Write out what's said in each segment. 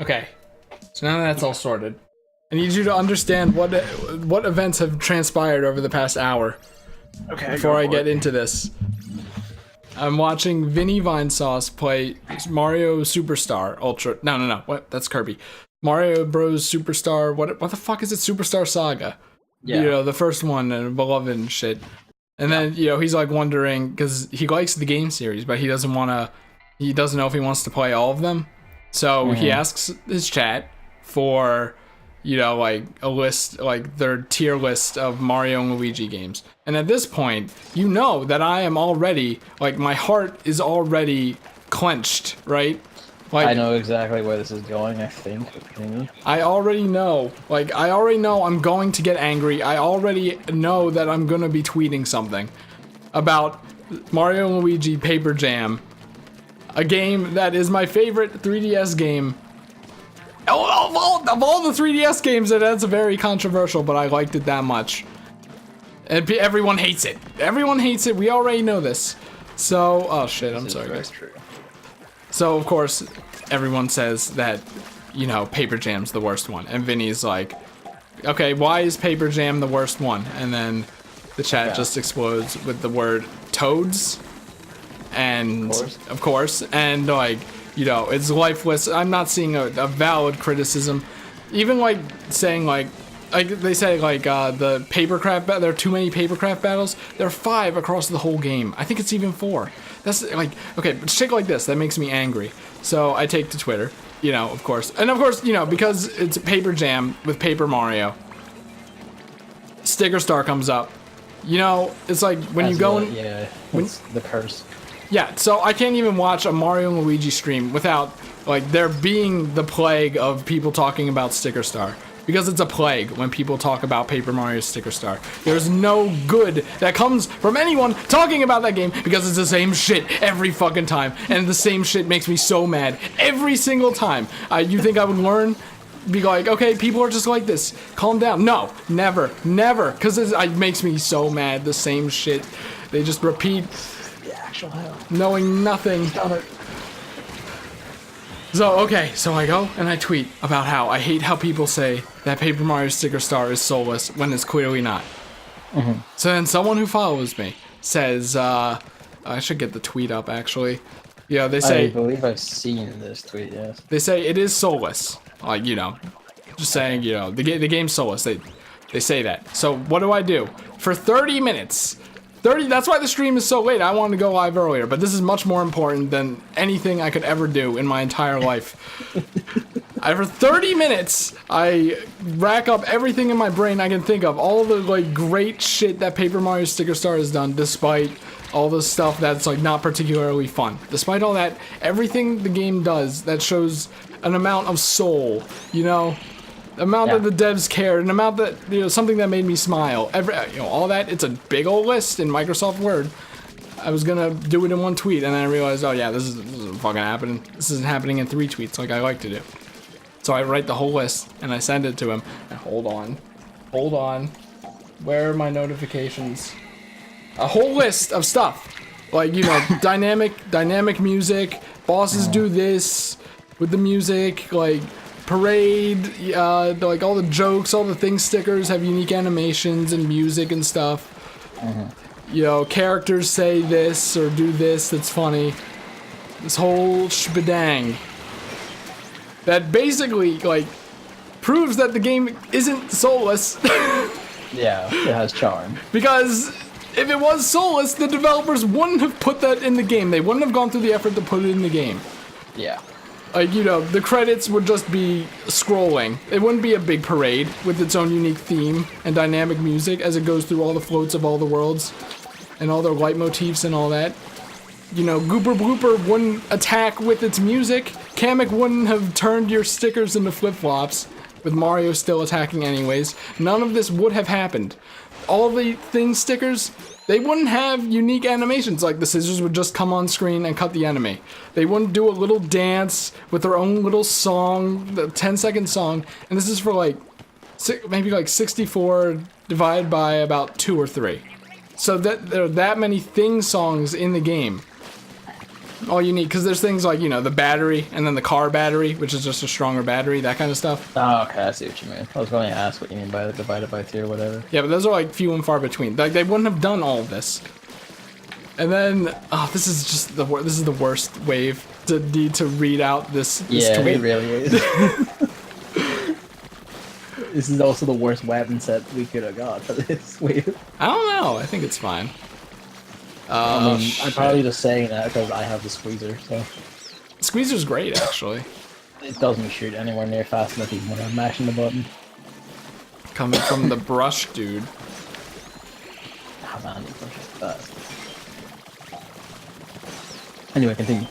Okay, so now that's all sorted, I need you to understand what events have transpired over the past hour. Okay. Before I get into this, I'm watching Vinny Vinesauce play Mario Superstar Ultra. No. What? That's Kirby. Mario Bros. Superstar. What the fuck is it? Superstar Saga. Yeah. You know, the first one and beloved and shit. And then, you know, he's like wondering, because he likes the game series, but he doesn't know if he wants to play all of them. So he asks his chat for, you know, like a list, like their tier list of Mario and Luigi games. And at this point, you know that I am already, like, my heart is already clenched, right? Like, I know exactly where this is going, I think. Maybe. I already know. Like, I already know I'm going to get angry. I already know that I'm gonna be tweeting something about Mario and Luigi Paper Jam, a game that is my favorite 3DS game. Of all the 3DS games, that's very controversial, but I liked it that much. And everyone hates it. Everyone hates it. We already know this. So, oh shit, I'm sorry, guys. True. So, of course, everyone says that, you know, Paper Jam's the worst one. And Vinny's like, okay, why is Paper Jam the worst one? And then the chat just explodes with the word toads. And, of course, and like, you know, it's lifeless. I'm not seeing a valid criticism. Even like saying like they say like the papercraft there are too many papercraft battles. There are 5 across the whole game. I think it's even 4. That's like, okay, but shit like this that makes me angry. So I take to Twitter, you know, of course, you know, because it's Paper Jam with Paper Mario. Sticker Star comes up. You know, it's like when you go in. Yeah, it's the curse. Yeah, so I can't even watch a Mario and Luigi stream without, like, there being the plague of people talking about Sticker Star. Because it's a plague when people talk about Paper Mario Sticker Star. There's no good that comes from anyone talking about that game because it's the same shit every fucking time. And the same shit makes me so mad every single time. You think I would learn? Be like, okay, people are just like this. Calm down. No, never. Because it makes me so mad. The same shit. They just repeat. Knowing nothing. So, okay, so I go and I tweet about how I hate how people say that Paper Mario Sticker Star is soulless when it's clearly not. So then someone who follows me says, I should get the tweet up actually. Yeah, they say. I believe I've seen this tweet, yes. They say it is soulless. Like, you know, just saying, you know, the game's soulless. They say that. So what do? For 30 minutes. That's why the stream is so late. I wanted to go live earlier, but this is much more important than anything I could ever do in my entire life. For 30 minutes, I rack up everything in my brain I can think of. All the, like, great shit that Paper Mario Sticker Star has done, despite all the stuff that's, like, not particularly fun. Despite all that, everything the game does that shows an amount of soul, you know? Amount that the devs cared, an amount that, you know, something that made me smile. You know, all that, it's a big old list in Microsoft Word. I was gonna do it in one tweet, and then I realized, oh yeah, this isn't fucking happening. This isn't happening in 3 tweets like I like to do. So I write the whole list, and I send it to him. And hold on. Where are my notifications? A whole list of stuff. Like, you know, dynamic music, bosses do this with the music, like, parade, like all the jokes, all the things stickers have unique animations and music and stuff. You know, characters say this or do this that's funny. This whole shebang. That basically, like, proves that the game isn't soulless. Yeah, it has charm. Because if it was soulless, the developers wouldn't have put that in the game. They wouldn't have gone through the effort to put it in the game. Yeah. Like, you know, the credits would just be scrolling. It wouldn't be a big parade with its own unique theme and dynamic music as it goes through all the floats of all the worlds and all their leitmotifs and all that. You know, Gooper Blooper wouldn't attack with its music. Kamek wouldn't have turned your stickers into flip-flops with Mario still attacking anyways. None of this would have happened. All the thing stickers, they wouldn't have unique animations, like the scissors would just come on screen and cut the enemy. They wouldn't do a little dance with their own little song, the 10-second song, and this is for like, maybe like 64 divided by about 2 or 3. So that there are that many thing songs in the game. All you need, because there's things like, you know, the battery, and then the car battery, which is just a stronger battery, that kind of stuff. Oh, okay, I see what you mean. I was going to ask what you mean by the divided by 2 or whatever. Yeah, but those are like few and far between. Like, they wouldn't have done all of this. And then, oh, this is just this is the worst wave to need to read out this tweet. It really is. This is also the worst weapon set we could have got for this wave. I don't know. I think it's fine. I mean, I'm probably just saying that because I have the squeezer, so Squeezer's great, actually. it doesn't shoot anywhere near fast enough even when I'm mashing the button. Coming from the brush, dude. Oh man, you push it fast. Anyway, continue.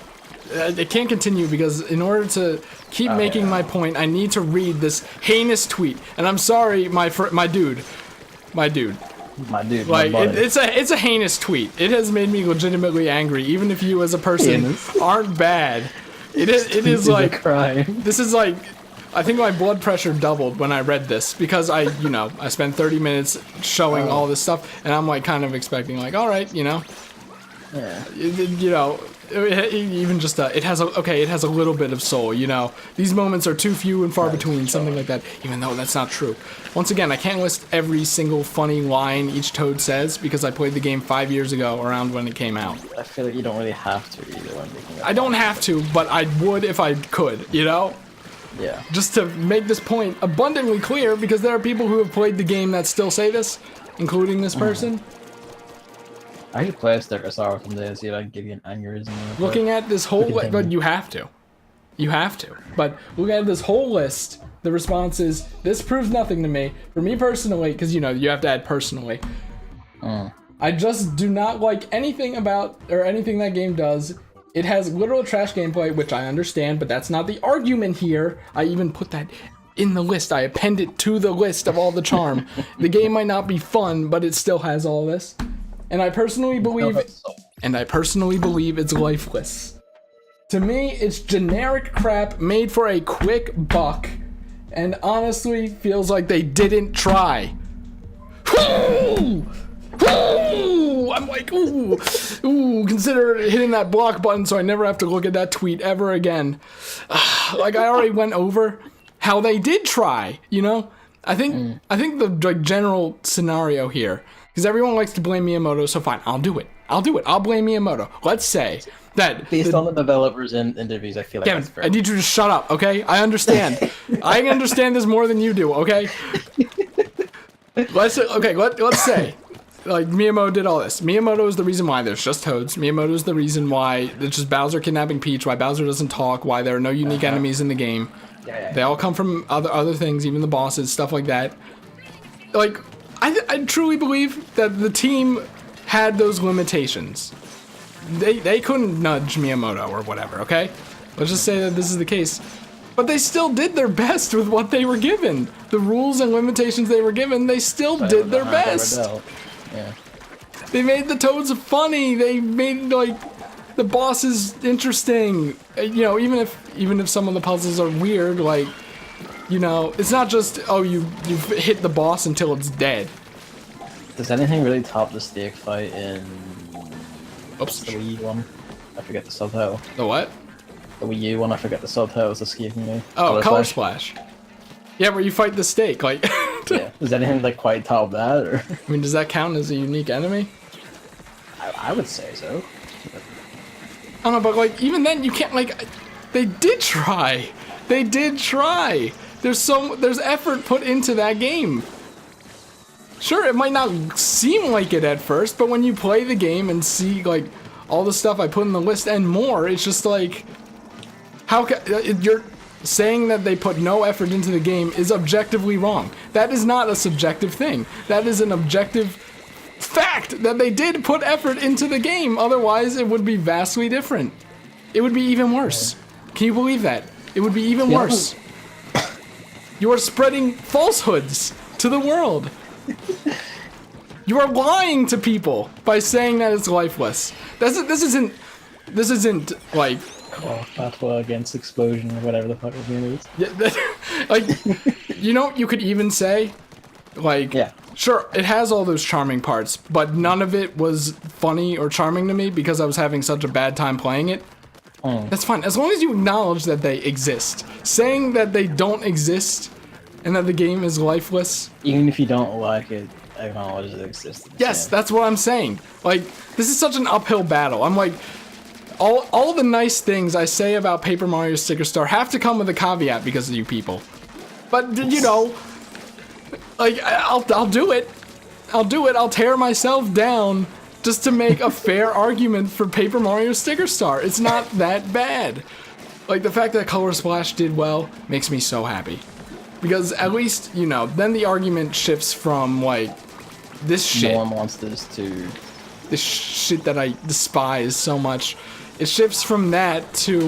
It can't continue because in order to keep making my point, I need to read this heinous tweet. And I'm sorry, my dude. My dude, Like, my buddy. it's a heinous tweet. It has made me legitimately angry, even if you as a person Heinous. aren't bad. It is a like, crime. this is like, I think my blood pressure doubled when I read this because I spent 30 minutes showing all this stuff, and I'm like kind of expecting like, all right, Yeah. even just it has a little bit of soul, these moments are too few and far between, something like that, even though that's not true. Once again, I can't list every single funny line each Toad says because I played the game 5 years ago around when it came out. I feel like you don't really have to either when making I don't have to, but I would if I could, Yeah. just to make this point abundantly clear, because there are people who have played the game that still say this, including this person. I should play a Stegosaurus someday and see if I can give you an aneurysm. Looking at this whole list, but you have to. But looking at this whole list, the response is, this proves nothing to me. For me personally, because you have to add personally. I just do not like anything about, or anything that game does. It has literal trash gameplay, which I understand, but that's not the argument here. I even put that in the list. I append it to the list of all the charm. The game might not be fun, but it still has all this. And I personally believe it's lifeless. To me, it's generic crap made for a quick buck, and honestly feels like they didn't try. I'm like, ooh, consider hitting that block button so I never have to look at that tweet ever again. Like, I already went over how they did try, I think the general scenario here, because everyone likes to blame Miyamoto, so fine, I'll do it. I'll blame Miyamoto. Let's say that based on the developers in interviews, I feel like Gavin, that's fair. I need you to shut up, okay? I understand. I understand this more than you do, okay? Let's say, like, Miyamoto did all this. Miyamoto is the reason why there's just Toads. Miyamoto is the reason why it's just Bowser kidnapping Peach, why Bowser doesn't talk, why there are no unique enemies in the game. Yeah. They all come from other things, even the bosses, stuff like that. Like, I truly believe that the team had those limitations. They couldn't nudge Miyamoto or whatever, okay? Let's just say that this is the case. But they still did their best with what they were given. The rules and limitations they were given, they still did their best. Yeah. They made the Toads funny. They made, like, the bosses interesting. Even if some of the puzzles are weird, like, it's not just, oh, you've hit the boss until it's dead. Does anything really top the steak fight in Oops. the Wii U one? I forget the subtitle. The what? The Wii U one, I forget the subtitle, it's escaping me. Oh, Color Splash. Yeah, where you fight the steak, like... Yeah. Does anything like quite top that, or? I mean, does that count as a unique enemy? I would say so. I don't know, but like, even then, you can't, like... They did try! There's effort put into that game. Sure, it might not seem like it at first, but when you play the game and see, like, all the stuff I put in the list and more, it's just like... You're saying that they put no effort into the game is objectively wrong. That is not a subjective thing. That is an objective fact that they did put effort into the game. Otherwise, it would be vastly different. It would be even worse. Can you believe that? It would be even worse. You are spreading falsehoods to the world. You are lying to people by saying that it's lifeless. This isn't like... Oh, fatwa against explosion or whatever the fuck his name is. Yeah, like, you could even say, like, yeah. Sure, it has all those charming parts, but none of it was funny or charming to me because I was having such a bad time playing it. That's fine, as long as you acknowledge that they exist. Saying that they don't exist and that the game is lifeless. Even if you don't like it, acknowledge it exists. Yes, that's what I'm saying. Like, this is such an uphill battle. I'm like, all the nice things I say about Paper Mario Sticker Star have to come with a caveat because of you people. But, you know, like, I'll do it. I'll do it. I'll tear myself down just to make a fair argument for Paper Mario Sticker Star. It's not that bad. Like, the fact that Color Splash did well makes me so happy. Because at least, you know, then the argument shifts from, like, this shit. No one wants this to... This shit that I despise so much. It shifts from that to,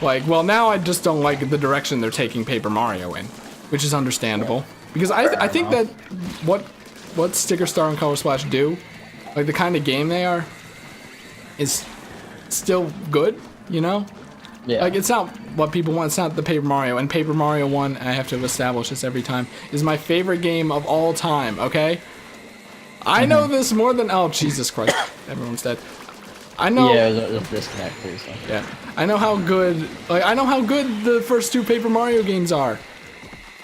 like, well, now I just don't like the direction they're taking Paper Mario in. Which is understandable. Yeah. Because I think that what Sticker Star and Color Splash do, like the kind of game they are, is still good, you know? Yeah. Like, it's not what people want. It's not the Paper Mario. And Paper Mario 1, I have to establish this every time, is my favorite game of all time, okay? I know this more than... Oh, Jesus Christ. Everyone's dead. I know... Yeah, there's a disconnect too, so... Yeah. I know how good... Like, I know how good the first two Paper Mario games are.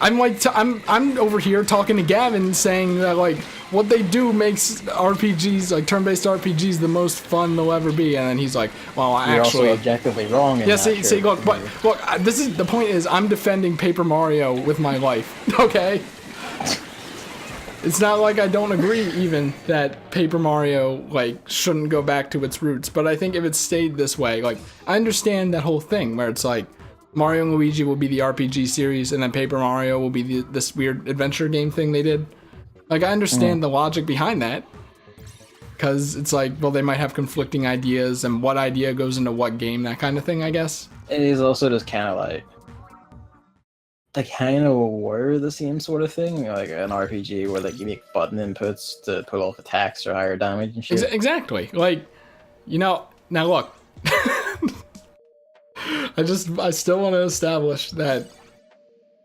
I'm like... I'm over here talking to Gavin saying that, like, what they do makes RPGs, like, turn-based RPGs, the most fun they'll ever be. And then he's like, well, You're actually... also objectively wrong in yeah, that. see, look, this is... The point is, I'm defending Paper Mario with my life, okay? It's not like I don't agree, even, that Paper Mario, like, shouldn't go back to its roots. But I think if it stayed this way, like, I understand that whole thing where it's like, Mario and Luigi will be the RPG series, and then Paper Mario will be this weird adventure game thing they did. Like, I understand the logic behind that. Because it's like, well, they might have conflicting ideas, and what idea goes into what game, that kind of thing, I guess. It is also just kind of like kind of were the same sort of thing, like an RPG where like you make button inputs to put off attacks or higher damage and shit. Exactly. Like, you know, now look. I still want to establish that,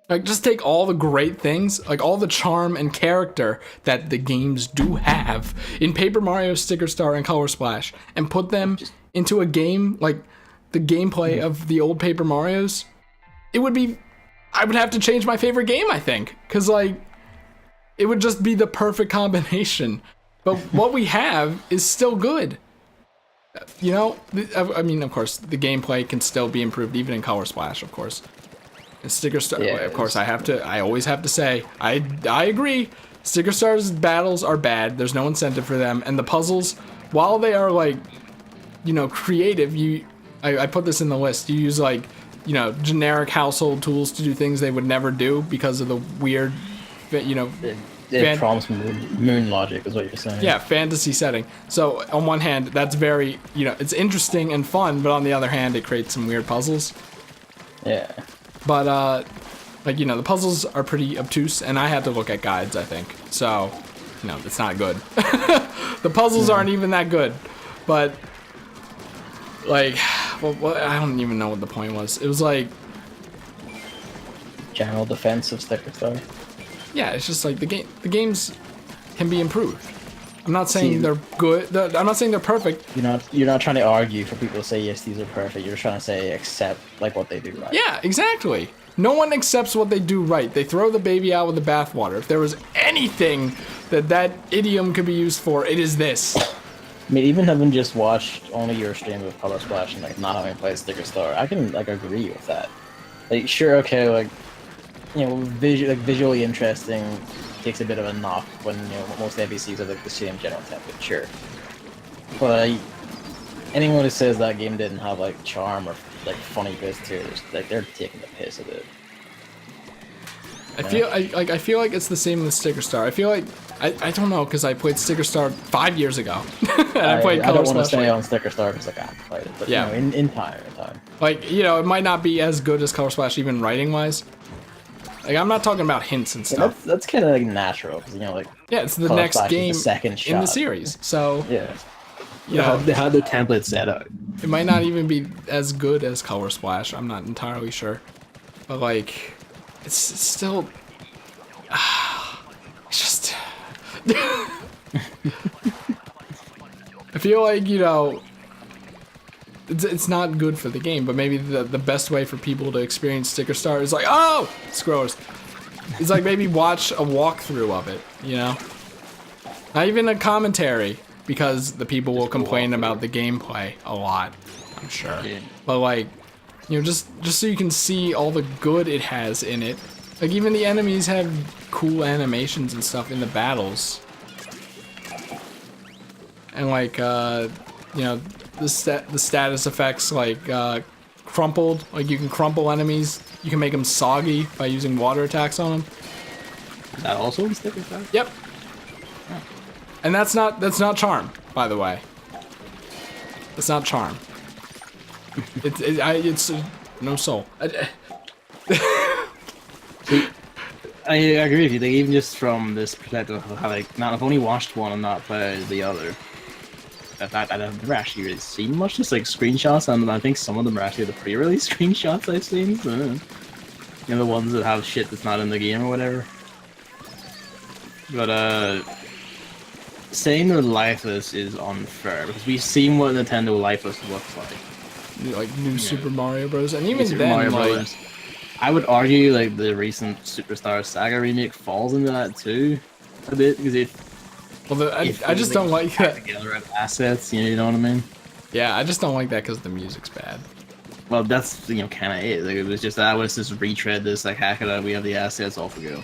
like, just take all the great things, like all the charm and character that the games do have in Paper Mario, Sticker Star, and Color Splash, and put them into a game like the gameplay of the old Paper Marios. It would be... I would have to change my favorite game, I think, because, like, it would just be the perfect combination. But what we have is still good. You know, I mean, of course, the gameplay can still be improved, even in Color Splash, of course. And Sticker Star, of course, I always have to say, I agree. Sticker Star's battles are bad. There's no incentive for them. And the puzzles, while they are, like, you know, creative, I put this in the list. You use, like, you know, generic household tools to do things they would never do because of the weird, you know... It prompts moon logic, is what you're saying. Yeah, fantasy setting. So, on one hand, that's very, you know, it's interesting and fun, but on the other hand, it creates some weird puzzles. Yeah. But, like, you know, the puzzles are pretty obtuse, and I had to look at guides, I think. So, you know, it's not good. The puzzles aren't even that good. But, like, well, I don't even know what the point was. It was like... General defense of Sticker Star. Yeah, it's just like the games can be improved. I'm not saying they're good. I'm not saying they're perfect. You're not trying to argue for people to say yes, these are perfect. You're trying to say accept like what they do right. Yeah, exactly. No one accepts what they do right. They throw the baby out with the bathwater. If there was anything that idiom could be used for, it is this. I mean, even having just watched only your stream of Color Splash and like not having played Sticker Star, I can like agree with that. Like, sure, okay, like, you know, visually interesting takes a bit of a knock when, you know, most NPCs are like the same general template, sure. But anyone who says that game didn't have like charm or like funny bits to it, like they're taking the piss of it. I feel like it's the same with Sticker Star. I feel like I don't know, because I played Sticker Star 5 years ago. And I played Color Splash. I don't want to stay on Sticker Star because like, I haven't played it, but yeah, you know, in time. Like, you know, it might not be as good as Color Splash even writing wise. Like, I'm not talking about hints and stuff. Yeah, that's kind of like natural, because, you know, like, yeah, it's the next game in the series. So yeah, you know, they had their template set out. It might not even be as good as Color Splash. I'm not entirely sure, but like, it's still. It's just. I feel like, you know, it's not good for the game, but maybe the best way for people to experience Sticker Star is like, oh, scrollers. It's like maybe watch a walkthrough of it, you know? Not even a commentary, because the people will complain about the gameplay a lot, I'm sure. Yeah. But like, you know, just so you can see all the good it has in it. Like even the enemies have cool animations and stuff in the battles. And like, you know, the status effects like crumpled, like you can crumple enemies. You can make them soggy by using water attacks on them. Is that also in Sticker Star? Yep. And that's not charm, by the way. It's not charm. It's no soul. I agree with you. Like, even just from this perspective of how, like, now I've only watched one and not played the other. I've never actually really seen much, just like screenshots, and I think some of them are actually the pre-release screenshots I've seen. So, you know, the ones that have shit that's not in the game or whatever. But saying that Lifeless is unfair because we've seen what Nintendo Lifeless looks like. New Super Mario Bros. And even Super then, Mario like, Brothers. I would argue like the recent Superstar Saga remake falls into that too, a bit because it. well, I just don't like that. Together of assets, you know what I mean? Yeah, I just don't like that because the music's bad. Well, that's kind of it. Like, it was just that was just retread this, like hack it out. We have the assets, off we go.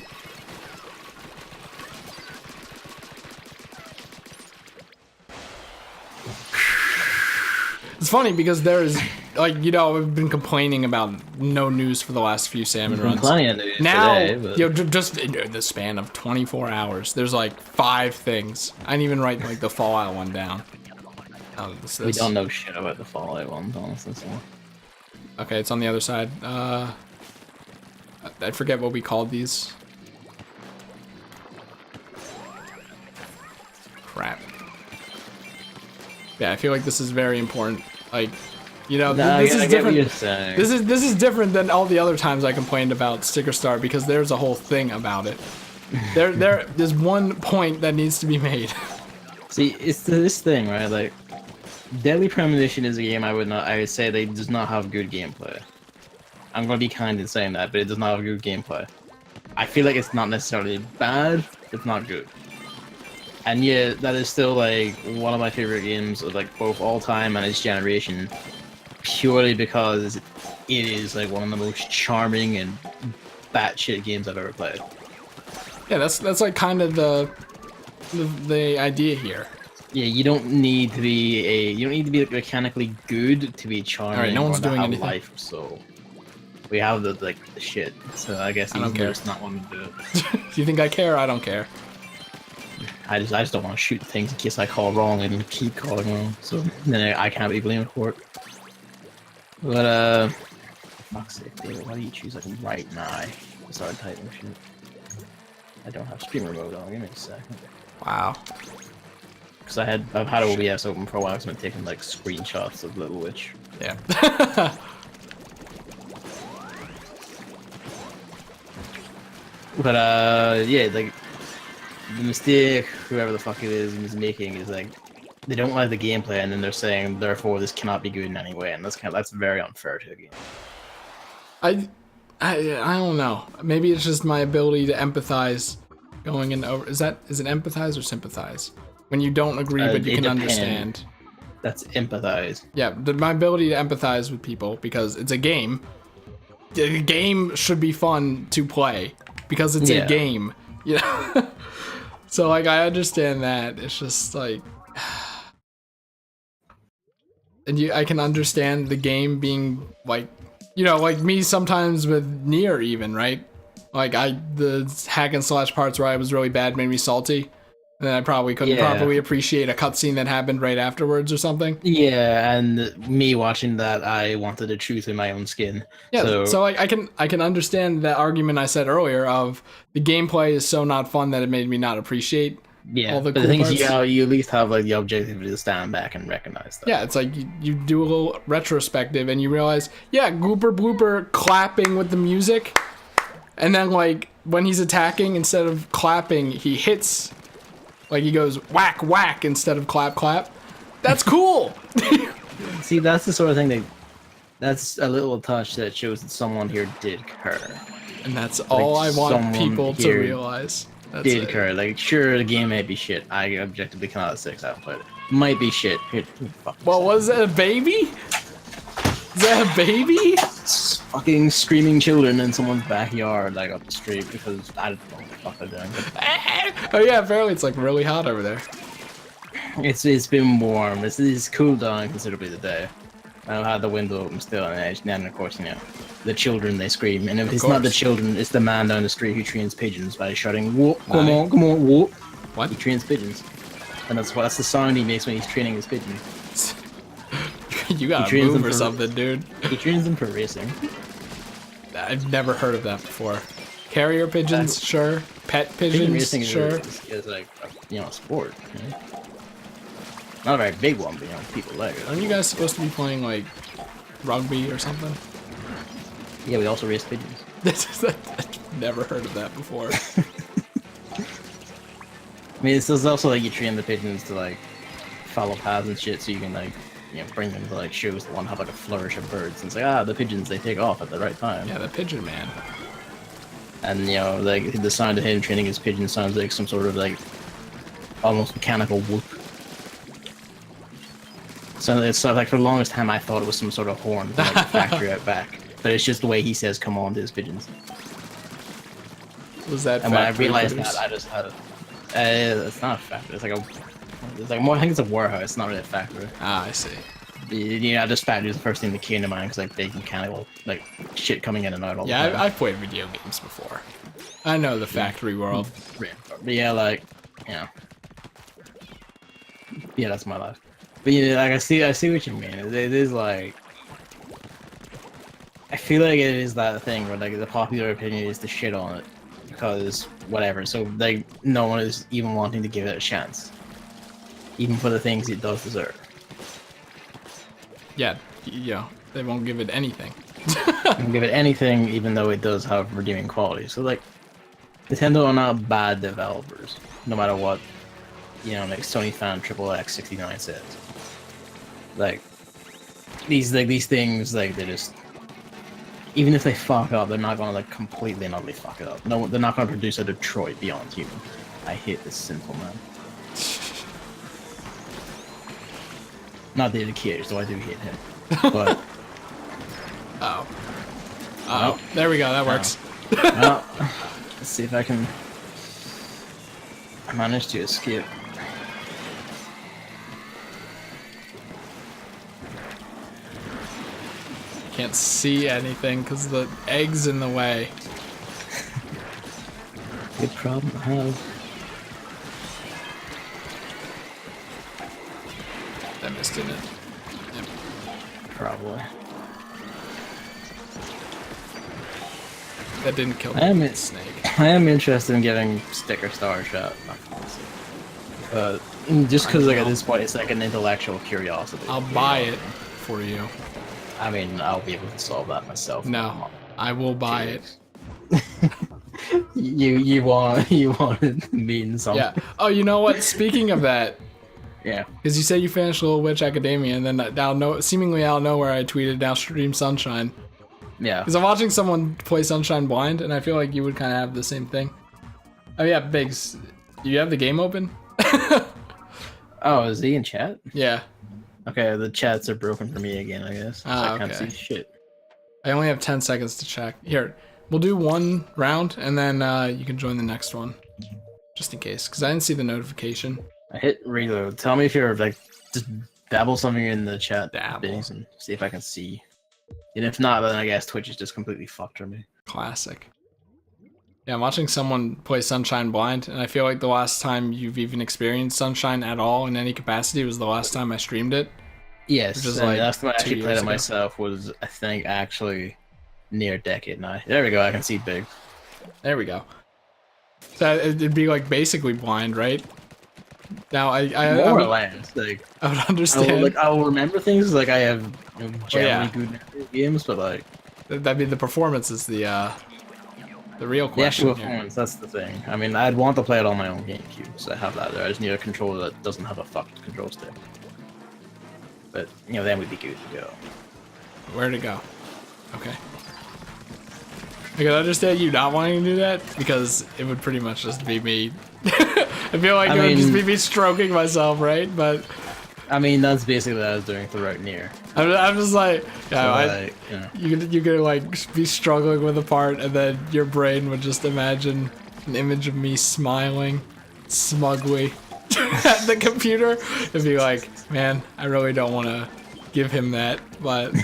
It's funny because there's, like, you know, I've been complaining about no news for the last few Salmon runs. Plenty of news Now, today, but... you know, just in the span of 24 hours, there's like 5 things. I didn't even write like the Fallout one down. We don't know shit about the Fallout ones, honestly. So. Okay, it's on the other side. I forget what we called these. Crap. Yeah, I feel like this is very important. Like, you know, this is different. This is different than all the other times I complained about Sticker Star because there's a whole thing about it. There's one point that needs to be made. See, it's this thing, right? Like, Deadly Premonition is a game I would say they does not have good gameplay. I'm gonna be kind in saying that, but it does not have good gameplay. I feel like it's not necessarily bad, it's not good. And yet, that is still like one of my favorite games of like both all time and its generation, purely because it is like one of the most charming and batshit games I've ever played. Yeah, that's like kind of the idea here. Yeah, you don't need to be mechanically good to be charming. All right, no one's or to doing have anything. life, so we have the shit. So I guess I don't care. just not wanting to do it. If you think I care, I don't care. I just don't want to shoot things in case I call wrong and keep calling wrong. So then I can't be blamed for it. But for fuck's sake, David, why do you choose like right now to start typing shit? I don't have streamer mode on. Give me a second. Wow. Because I've had OBS open for a while. So I've been taking like screenshots of Little Witch. Yeah. But yeah, like the mistake whoever the fuck it is making is like they don't like the gameplay, and then they're saying therefore this cannot be good in any way, and that's very unfair to the game. I don't know. Maybe it's just my ability to empathize going in over. Is it empathize or sympathize? When you don't agree but you can understand. That's empathize. Yeah, my ability to empathize with people because it's a game. The game should be fun to play because it's a game. You know? So like I understand that. It's just like and I can understand the game being like, you know, like me sometimes with Nier even, right? Like the hack and slash parts where I was really bad made me salty. And then I probably couldn't properly appreciate a cutscene that happened right afterwards or something. Yeah, and me watching that, I wanted the truth in my own skin. Yeah, so like I can understand that argument I said earlier of the gameplay is so not fun that it made me not appreciate all the cool thing parts. Is, you at least have like the objectivity to stand back and recognize that. Yeah, it's like you do a little retrospective and you realize, yeah, Gooper Blooper clapping with the music, and then like when he's attacking, instead of clapping, he hits. Like he goes whack whack instead of clap clap. That's cool. See, that's the sort of thing that's a little touch that shows that someone here did care. And that's all I want someone people to here realize. That's Did it. care. Like, sure, the game may be shit. I objectively cannot 6. I haven't played it. Might be shit. Here, fuck Well, yourself. was that a baby? Is that a baby? Fucking screaming children in someone's backyard, like up the street, because I don't know what the fuck they're doing. But Oh yeah, apparently it's like really hot over there. it's been warm. It's cooled down considerably today. I've had the window open still, and of course, you know, the children, they scream. And if it's not the children, it's the man down the street who trains pigeons by shouting, "Whoop, come on, whoop." What? He trains pigeons. And that's the sound he makes when he's training his pigeons. You gotta move or something, dude. He trains them for racing. I've never heard of that before. Carrier pigeons, sure. Pet Pigeon pigeons, racing sure. is like, a sport. You know? Not a very big one, but, people like it. Aren't you guys supposed to be playing, like, rugby or something? Yeah, we also race pigeons. I've never heard of that before. I mean, it's also like you train the pigeons to, like, follow paths and shit, so you can, like, bring them to, like, shows that want to have, like, a flourish of birds. And it's like, the pigeons, they take off at the right time. Yeah, the pigeon man. And, like, the sound of him training his pigeon sounds like some sort of, like, almost mechanical whoop. So it's sort of like, for the longest time, I thought it was some sort of horn from, like, the factory out back. But it's just the way he says "come on" to his pigeons. Was that? And when I realized that, I just had it's not a factory. It's like more. I think it's a warehouse. It's not really a factory. Ah, I see. Just factory is the first thing that came to mind because like big mechanical like shit coming in and out all the time. Yeah, I've played video games before. I know the factory world. But yeah, like, yeah, that's my life. But like I see what you mean. It is like, I feel like it is that thing where like the popular opinion is to shit on it because whatever. So like no one is even wanting to give it a chance, even for the things it does deserve. Yeah, they won't give it anything. Don't give it anything, even though it does have redeeming quality. So like, Nintendo are not bad developers, no matter what, like Sony fan XXX69 says. Like these things, like they're just, even if they fuck up, they're not gonna like completely and utterly fuck it up. No, they're not gonna produce a Detroit Beyond Human. I hate this sinful man. Not David Cage, though I do hate him. But oh, there we go. That works. Well, let's see if I can manage to escape. Can't see anything because the egg's in the way. Good problem to have. I missed it. Yep. Probably. That didn't kill I am the snake. I am interested in getting Sticker Star Shot. Just because like at this point it's like an intellectual curiosity. I'll buy it for you. I mean, I'll be able to solve that myself. No, I will buy it. You want it to mean something. Yeah. Oh, you know what? Speaking of that, Yeah. because you said you finished Little Witch Academia, and then seemingly out of nowhere, I tweeted now Stream Sunshine. Yeah. Because I'm watching someone play Sunshine Blind, and I feel like you would kind of have the same thing. Oh yeah, Biggs, you have the game open? Oh, is he in chat? Yeah. Okay, the chats are broken for me again, I guess. I can't okay. see shit. I only have 10 seconds to check. Here, we'll do one round, and then you can join the next one. Just in case, because I didn't see the notification. I hit reload. Tell me if you're like, just dabble something in the chat things and see if I can see. And if not, then I guess Twitch is just completely fucked for me. Classic. Yeah, I'm watching someone play Sunshine Blind, and I feel like the last time you've even experienced Sunshine at all in any capacity was the last time I streamed it. Yes, Which is and like the last time I 2 actually played years it ago. myself was, I think, actually near a decade now. There we go, I can see big. There we go. So it'd be like basically blind, right? Now More or less, like I would understand. I will remember things like I have generally yeah. good memory of games, but like That'd be the performance is the real the question actual here. performance, that's the thing. I mean, I'd want to play it on my own GameCube, so I have that there. I just need a controller that doesn't have a fucked control stick. But then we'd be good to go. Where to go? Okay. I can understand you not wanting to do that because it would pretty much just be me. I feel like it would just be me stroking myself, right? But I mean, that's basically what I was doing throughout near. I'm just like, yeah, So, you could like be struggling with a part, and then your brain would just imagine an image of me smiling smugly at the computer. It'd be like, man, I really don't want to give him that, but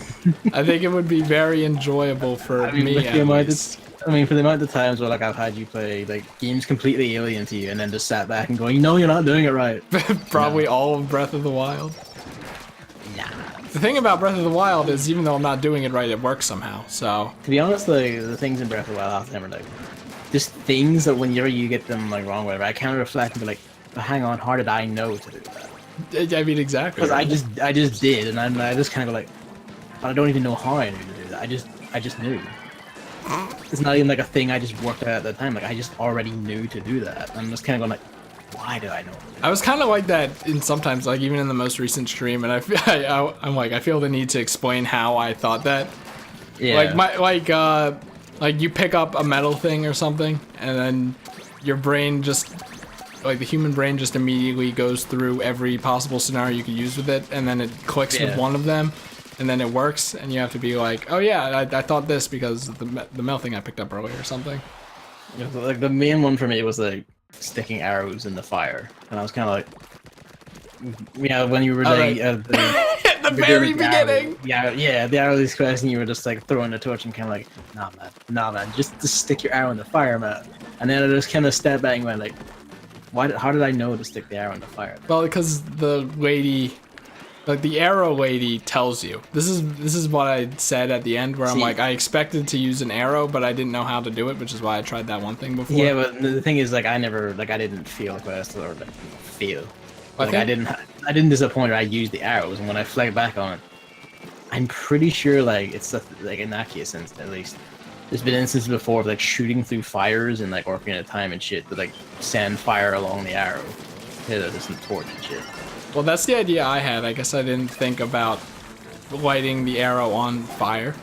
I think it would be very enjoyable for me at least. for the amount of times where like I've had you play like games completely alien to you, and then just sat back and going, "No, you're not doing it right." Probably all of Breath of the Wild. Nah. The thing about Breath of the Wild is, even though I'm not doing it right, it works somehow. So To be honest, like the things in Breath of the Wild, I've never like just things that whenever you get them like wrong, whatever, I kind of reflect and be like, "But hang on, how did I know to do that?" I mean, exactly. Because I just did, and I just kind of like, but I don't even know how I knew to do that. I just knew. It's not even like a thing I just worked out at the time. Like I just already knew to do that. I'm just kind of going like, why did I know? I was kind of like that in sometimes, like even in the most recent stream, and I'm like, I feel the need to explain how I thought that. Yeah. Like you pick up a metal thing or something, and then your brain just, like the human brain just immediately goes through every possible scenario you could use with it, and then it clicks with one of them, and then it works, and you have to be like, oh yeah, I thought this because of the metal thing I picked up earlier or something. Yeah, so, like the main one for me was like sticking arrows in the fire, and I was kind of like, when you were like at the very beginning. The arrows question, you were just like throwing the torch and kind of like, nah man, just stick your arrow in the fire, man. And then I just kind of stepped back and went like, how did I know to stick the arrow in the fire? Well, because the lady, like the arrow lady, tells you. This is what I said at the end, where I'm like, I expected to use an arrow, but I didn't know how to do it, which is why I tried that one thing before. Yeah, but the thing is, like, I didn't feel like I was, or like, feel. Like, I didn't disappoint her. I used the arrows, and when I flicked back on it, I'm pretty sure, like, it's like in that case, at least, there's been instances before of like shooting through fires and like Ocarina of Time and shit to like send fire along the arrow, hit a distant torch and shit. Well, that's the idea I had. I guess I didn't think about lighting the arrow on fire.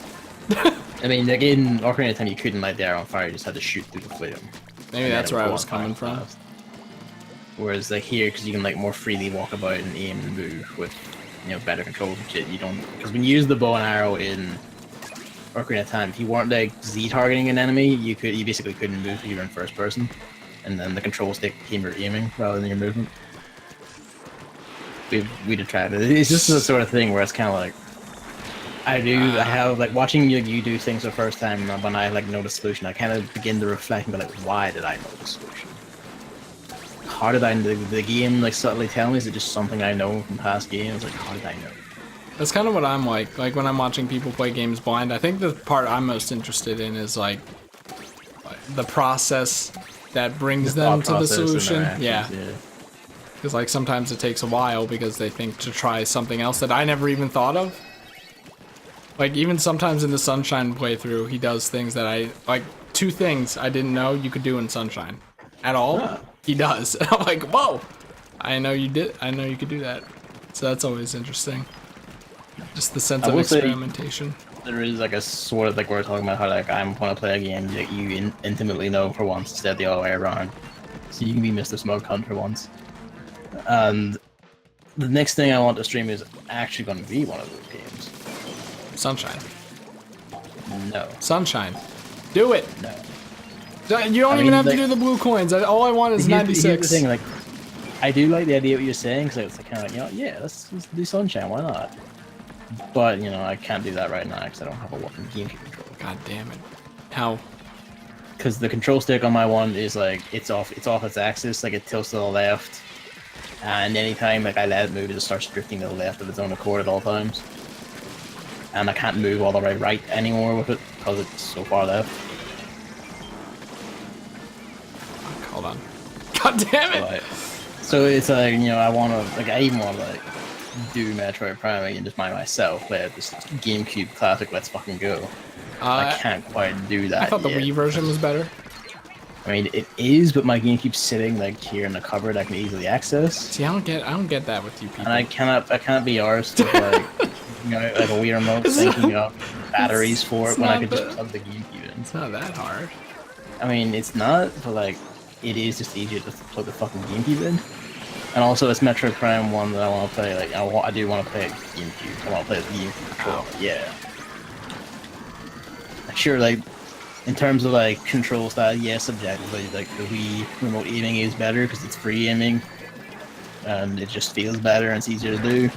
I mean, like in Ocarina of Time, you couldn't light the arrow on fire; you just had to shoot through the flame. Maybe that's where I was coming from. Fast. Whereas like here, because you can like more freely walk about and aim and move with better controls and shit, you don't. Because when you use the bow and arrow in Ocarina of Time, if you weren't like Z targeting an enemy, you basically couldn't move if you were in first person, and then the control stick became your aiming rather than your movement. We did try it. It's just the sort of thing where it's kind of like I have like watching you do things the first time, when I like know the solution, I kind of begin to reflect and be like, why did I know the solution? How did I know? The game like subtly tell me? Is it just something I know from past games? Like, how did I know? That's kind of what I'm like. Like when I'm watching people play games blind, I think the part I'm most interested in is like the process that brings them to the solution. Yeah. Because like sometimes it takes a while because they think to try something else that I never even thought of. Like even sometimes in the Sunshine playthrough, he does things that I like. 2 things I didn't know you could do in Sunshine at all. Huh. He does. And I'm like, whoa! I know you did. I know you could do that. So that's always interesting. Just the sense of experimentation. There is like a sort of like we're talking about how like I want to play a game that you intimately know for once instead of the other way around. So you can be Mr. Smug Hunt for once. And the next thing I want to stream is actually going to be one of those games. Sunshine. No. Sunshine. Do it. No. You don't even have to do the blue coins. All I want is 96. Here's the thing, like, I do like the idea of what you're saying, because it's like, kind of like, yeah, let's do Sunshine, why not? But, I can't do that right now, because I don't have a working GameCube controller. God damn it. How? Because the control stick on my one is, like, it's off its axis, like, it tilts to the left, and anytime, like, I let it move, it just starts drifting to the left of its own accord at all times. And I can't move all the way right anymore with it, because it's so far left. Hold on. God damn it! So it's like, I want to, like, I even want to, like, do Metroid Prime and just by myself, play this GameCube classic, let's fucking go. I can't quite do that. I thought the Wii version was better. I mean, it is, but my game keeps sitting like here in the cupboard I can easily access. See, I don't get that with you people. And I cannot be arsed with like, you know, like a Wii remote thinking of batteries for it when I could just plug the GameCube in. It's not that hard. I mean, it's not, but like, it is just easier to plug the fucking GameCube in. And also, it's Metroid Prime 1 that I want to play. Like, I do want to play it GameCube. I want to play it with GameCube controller. Yeah. Sure, like, in terms of like control style, yes, subjectively, like the Wii remote aiming is better because it's free aiming, and it just feels better and it's easier to do.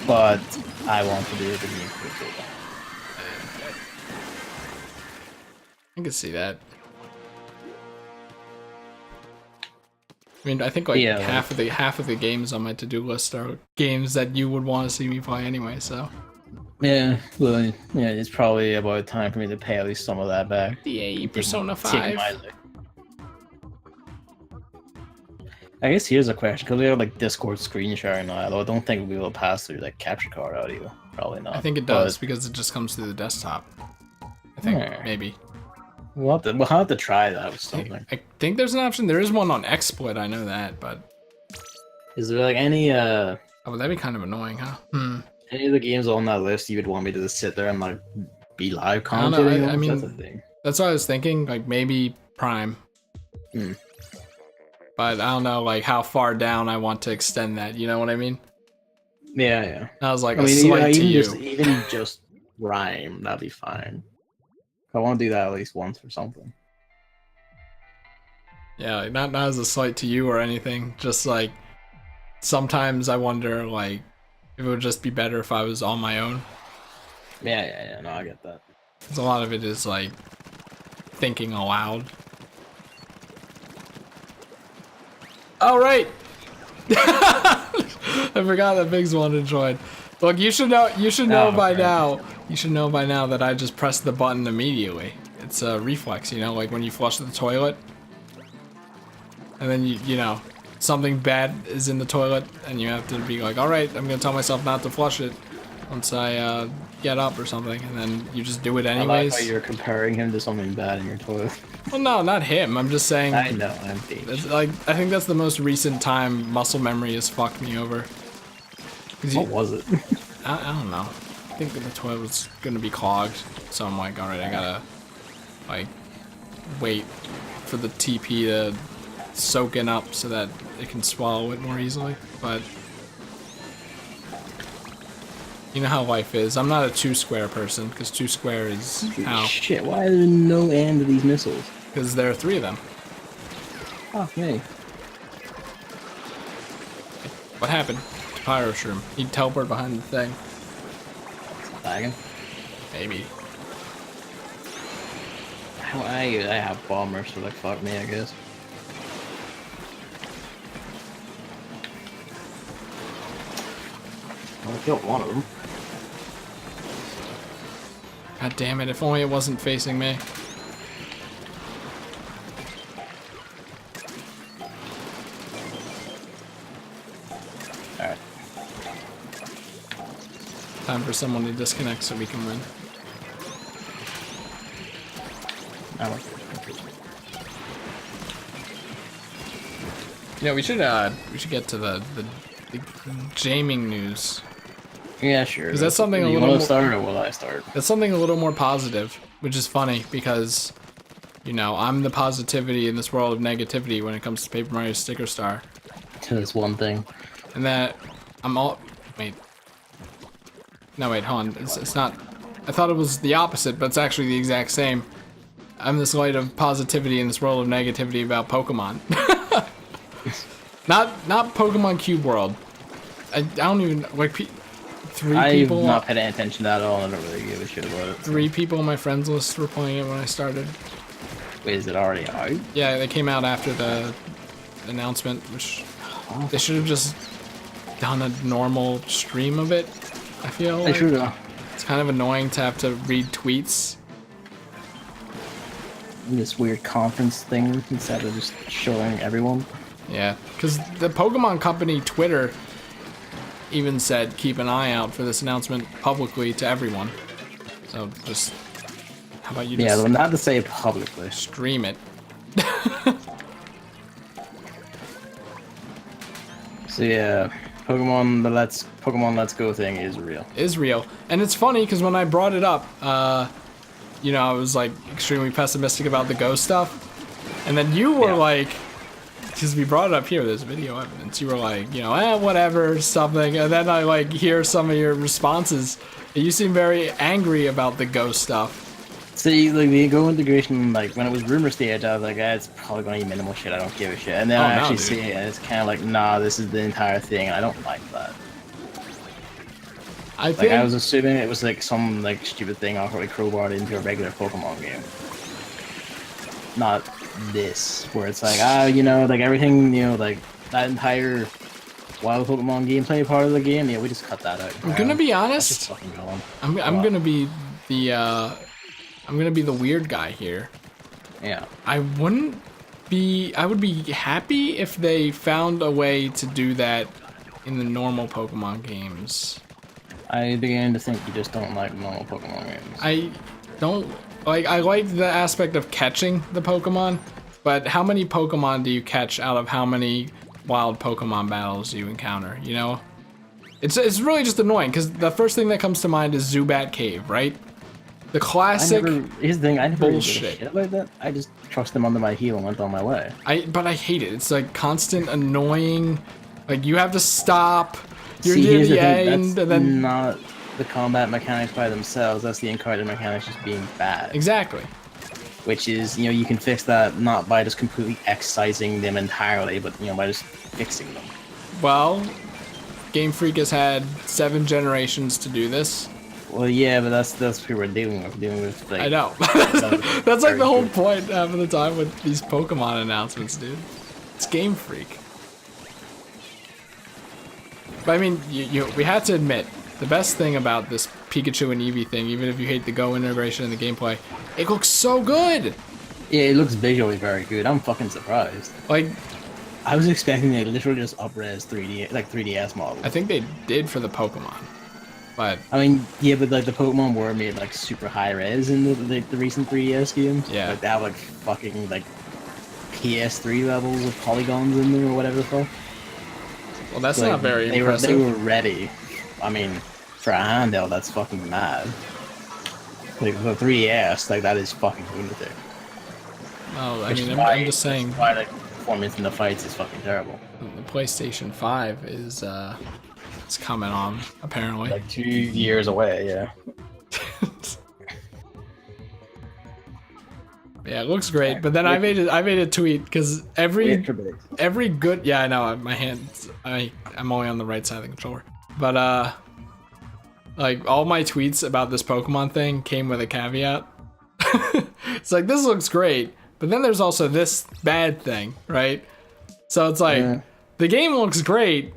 But I want to do it with the GameCube controller. I can see that. I mean, I think like Yeah, half of the games on my to-do list are games that you would want to see me play anyway. So Yeah, well, yeah, it's probably about time for me to pay at least some of that back. DA Persona Taking 5. my lick. I guess here's a question, because we have like Discord screen sharing now, although I don't think we will pass through like capture card audio. Probably not. I think it does because it just comes through the desktop. I think maybe. We'll have to try that with something. I think there's an option. There is one on XSplit, I know that, but Is there like any oh, that'd be kind of annoying, huh? any of the games on that list you would want me to just sit there and like be live I don't know, commentating? I mean, that's the thing. That's what I was thinking, like maybe Prime. But I don't know like how far down I want to extend that, you know what I mean? Yeah, yeah. I was like, I mean, slight to you. even just rhyme, that'd be fine. I want to do that at least once or something. Yeah, like not as a slight to you or anything. Just like sometimes I wonder like if it would just be better if I was on my own. Yeah. No, I get that. Because a lot of it is like thinking aloud. All right. I forgot that Biggs wanted to join. Look, you should know by now. You should know by now that I just pressed the button immediately. It's a reflex, you know, like when you flush the toilet, and then you know something bad is in the toilet, and you have to be like, all right, I'm gonna tell myself not to flush it once I get up or something, and then you just do it anyways. I like how you're comparing him to something bad in your toilet. Well, no, not him. I'm just saying. I know, I'm being. It's like I think that's the most recent time muscle memory has fucked me over. What was it? I don't know. I think that the toilet was gonna be clogged, so I'm like, all right, I gotta like wait for the TP to soak in up so that it can swallow it more easily. But you know how life is. I'm not a 2-square person because 2-square is how. Shit, why is there no end to these missiles? Because there are 3 of them. Fuck me. What happened to Pyro Shroom? He'd teleport behind the thing. Lagging? Maybe. I have bombers, so like fuck me, I guess. I killed one of them. God damn it, if only it wasn't facing me. Alright. Time for someone to disconnect so we can win. I like Yeah, we should get to the gaming news. Yeah, sure. Because that's something you want to start, or will I start? That's something a little more positive, which is funny because, you know, I'm the positivity in this world of negativity when it comes to Paper Mario Sticker Star. That's one thing. And that I'm all wait. No wait, hold on. It's not. I thought it was the opposite, but it's actually the exact same. I'm this light of positivity in this world of negativity about Pokemon. not Pokemon Cube World. I don't even like. 3 people. I've not paid any attention to that at all. I don't really give a shit about it. 3 people on my friends list were playing it when I started. Wait, is it already out? Yeah, they came out after the announcement, which they should have just done a normal stream of it. I feel like it's kind of annoying to have to read tweets. This weird conference thing instead of just showing everyone. Yeah, because the Pokemon Company Twitter even said keep an eye out for this announcement publicly to everyone. So just, how about you just but not to say publicly. stream it. So yeah, Pokemon Let's Go thing is real. Is real. And it's funny because when I brought it up, you know, I was like extremely pessimistic about the Go stuff. And then you were like, because we brought it up here, there's video evidence. You were like, you know, whatever, something. And then I like hear some of your responses. And you seem very angry about the Go stuff. See, like the Go integration, like when it was rumor stage, I was like, it's probably gonna be minimal shit. I don't give a shit. And then I actually see it, and it's kind of like, nah, this is the entire thing. And I don't like that. I was assuming it was like some like stupid thing awkwardly crowbarred into a regular Pokemon game. Not this, where it's like, you know, like everything, you know, like that entire wild Pokemon gameplay part of the game, yeah, we just cut that out. I'm gonna be honest. I'm gonna be the I'm gonna be the weird guy here. Yeah. I would be happy if they found a way to do that in the normal Pokemon games. I began to think you just don't like normal Pokemon games. I don't like. I like the aspect of catching the Pokemon, but how many Pokemon do you catch out of how many wild Pokemon battles you encounter? You know, it's really just annoying because the first thing that comes to mind is Zubat Cave, right? The classic. Here's the thing. I never bullshit. Really shit about that. I just trust them under my heel and went on my way. But I hate it. It's like constant annoying. Like you have to stop. You're near the end, and then not the combat mechanics by themselves. That's the encounter mechanics just being bad. Exactly. Which is, you know, you can fix that not by just completely excising them entirely, but you know, by just fixing them. Well, Game Freak has had 7 generations to do this. Well, yeah, but that's what we're dealing with. Like, I know. That's like the whole point half of the time with these Pokemon announcements, dude. It's Game Freak. But I mean, we have to admit, the best thing about this Pikachu and Eevee thing, even if you hate the Go integration in the gameplay, it looks so good! Yeah, it looks visually very good. I'm fucking surprised. Like, I was expecting they literally just up-res 3DS models. I think they did for the Pokemon. But I mean, yeah, but like the Pokemon were made like super high res in the recent 3DS games. Yeah. Like they have like fucking like PS3 levels of polygons in them or whatever the fuck. Well, that's like, not very impressive. They were ready. I mean, for a handheld, that's fucking mad. Like the 3DS, like that is fucking lunatic. Oh, I mean, I'm just saying. Why like performance in the fights is fucking terrible. The PlayStation 5 is it's coming on apparently. Like 2 years away, yeah. Yeah, it looks great. But then I made a tweet because every good, yeah, I know my hands, I'm only on the right side of the controller. But like all my tweets about this Pokemon thing came with a caveat. It's like, this looks great, but then there's also this bad thing, right? So it's like the game looks great,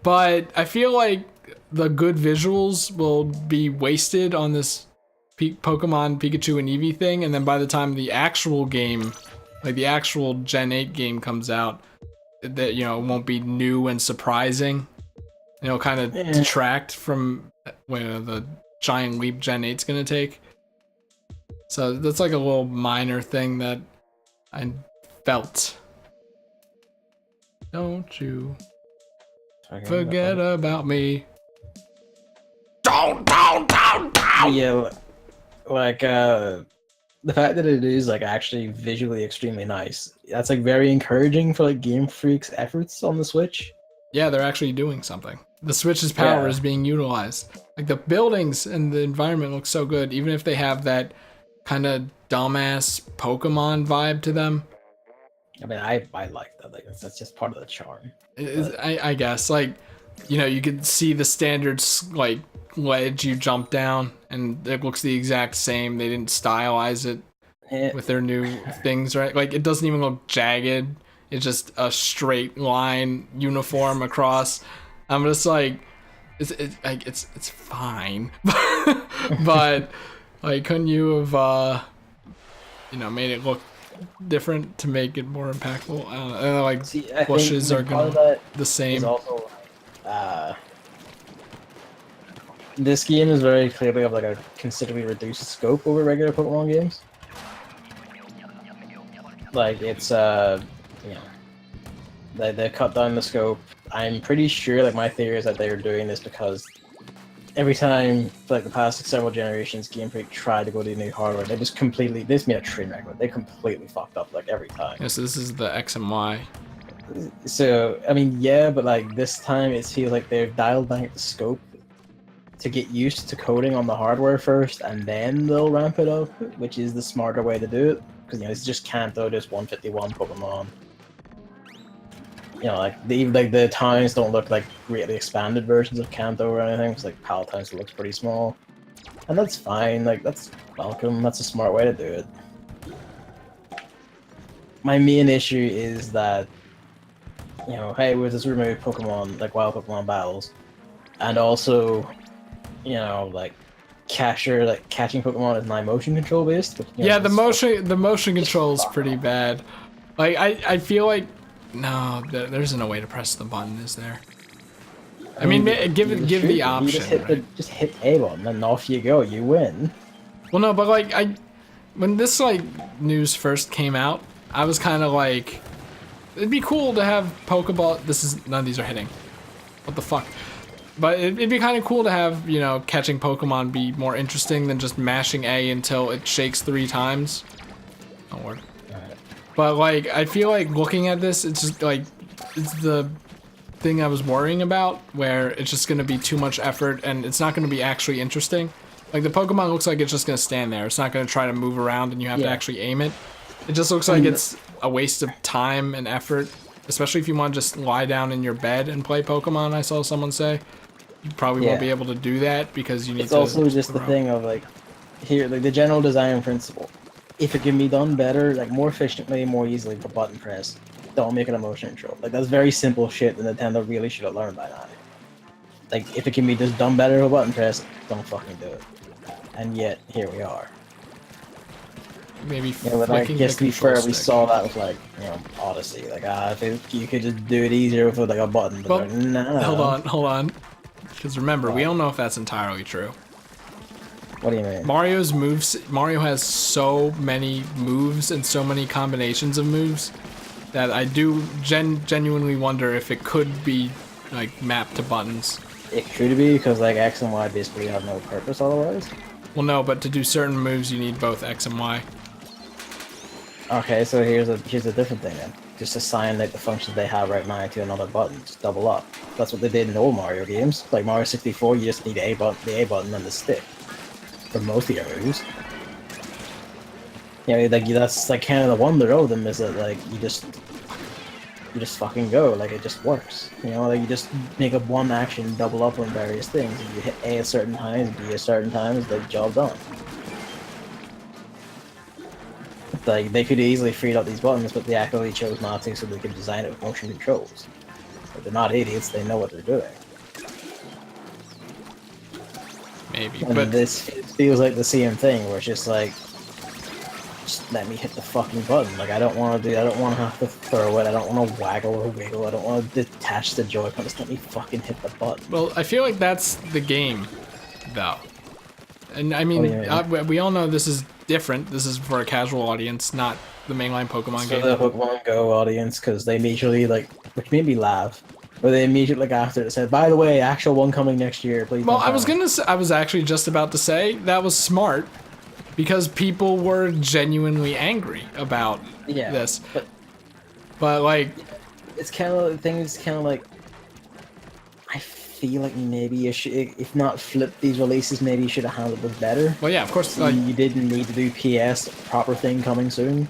but I feel like the good visuals will be wasted on this Pokemon Pikachu and Eevee thing, and then by the time the actual game, like the actual Gen 8 game comes out, that, you know, it won't be new and surprising. It'll kind of detract from where the giant leap Gen 8's gonna take. So that's like a little minor thing that I felt. Don't you forget about me. Don't. Yeah, like the fact that it is like actually visually extremely nice. That's like very encouraging for like Game Freak's efforts on the Switch. Yeah, they're actually doing something. The Switch's power is being utilized. Like the buildings and the environment look so good, even if they have that kind of dumbass Pokemon vibe to them. I mean, I like that. Like that's just part of the charm. I guess, like, you know, you could see the standard like ledge you jump down, and it looks the exact same. They didn't stylize it with their new things, right? Like it doesn't even look jagged. It's just a straight line, uniform across. I'm just like, it's fine, but like, couldn't you have, you know, made it look different to make it more impactful? I don't know, like, bushes are gonna the same. Also, this game is very clearly of like a considerably reduced scope over regular Pokemon games. Like it's you know, they cut down the scope. I'm pretty sure, like my theory is that they were doing this because every time, for like the past several generations, Game Freak tried to go to new hardware, they just completely, this made a train wreck. They completely fucked up like every time. Yes, this is the X and Y. So I mean, yeah, but like this time it feels like they've dialed back the scope to get used to coding on the hardware first, and then they'll ramp it up, which is the smarter way to do it. Because you know it's just Kanto, just 151 Pokemon. You know, like the towns don't look like greatly expanded versions of Kanto or anything. It's like Palatine still looks pretty small, and that's fine. Like that's welcome. That's a smart way to do it. My main issue is that, you know, hey, with this remove Pokemon, like wild Pokemon battles, and also, you know, like catching Pokemon is not motion control based. But, you know, Yeah, the motion control is pretty bad. Like I feel like no, there isn't a way to press the button, is there? I mean, give the option. You just hit A button and off you go. You win. Well, no, but like when this like news first came out, I was kind of like, it'd be cool to have Pokeball. None of these are hitting. What the fuck? But it'd be kind of cool to have, you know, catching Pokemon be more interesting than just mashing A until it shakes 3 times. Don't work. But like, I feel like looking at this, it's just like, it's the thing I was worrying about, where it's just gonna be too much effort and it's not gonna be actually interesting. Like the Pokemon looks like it's just gonna stand there. It's not gonna try to move around and you have to actually aim it. It just looks like it's a waste of time and effort, especially if you want to just lie down in your bed and play Pokemon. I saw someone say you probably won't be able to do that because you need to. It's also just the thing of like, here, like the general design principle. If it can be done better, like more efficiently, more easily with a button press, don't make it a motion control. Like that's very simple shit that Nintendo really should have learned by now. Like if it can be just done better with a button press, don't fucking do it. And yet here we are. Maybe but I guess to be fair, we saw that with like, you know, Odyssey. Like if you could just do it easier with like a button. But well, like, no. Hold on. Because remember, we don't know if that's entirely true. What do you mean? Mario has so many moves and so many combinations of moves that I do genuinely wonder if it could be like mapped to buttons. It could be, because like X and Y basically have no purpose otherwise. Well, no, but to do certain moves, you need both X and Y. Okay, so here's a different thing then. Just assign like the functions they have right now to another button. Just double up. That's what they did in old Mario games. Like Mario 64, you just need the A button and the stick for most of your moves. You know, like that's like kind of the wonder of them, is that like you just fucking go, like it just works. You know, like you just make up one action, double up on various things. If you hit A at certain times, B at certain times, the job done. Like they could easily freed up these buttons, but they actually chose not to, so they could design it with motion controls. But they're not idiots; they know what they're doing. Maybe, and but this feels like the same thing, where it's just like, just let me hit the fucking button. Like I don't want to have to throw it. I don't want to waggle or wiggle. I don't want to detach the Joy-Con. Just let me fucking hit the button. Well, I feel like that's the game, though. And I mean, we all know this is different. This is for a casual audience, not the mainline Pokemon game. The Pokemon Go audience, because they immediately which made me laugh. But they immediately after it said, "By the way, actual one coming next year, please." Well, I was actually just about to say that was smart, because people were genuinely angry about this. But like, it's kind of the thing. Is kind of like, I feel like maybe you should, if not flip these releases, maybe you should have handled this better. Well, yeah, of course. Like, you didn't need to do PS proper thing coming soon.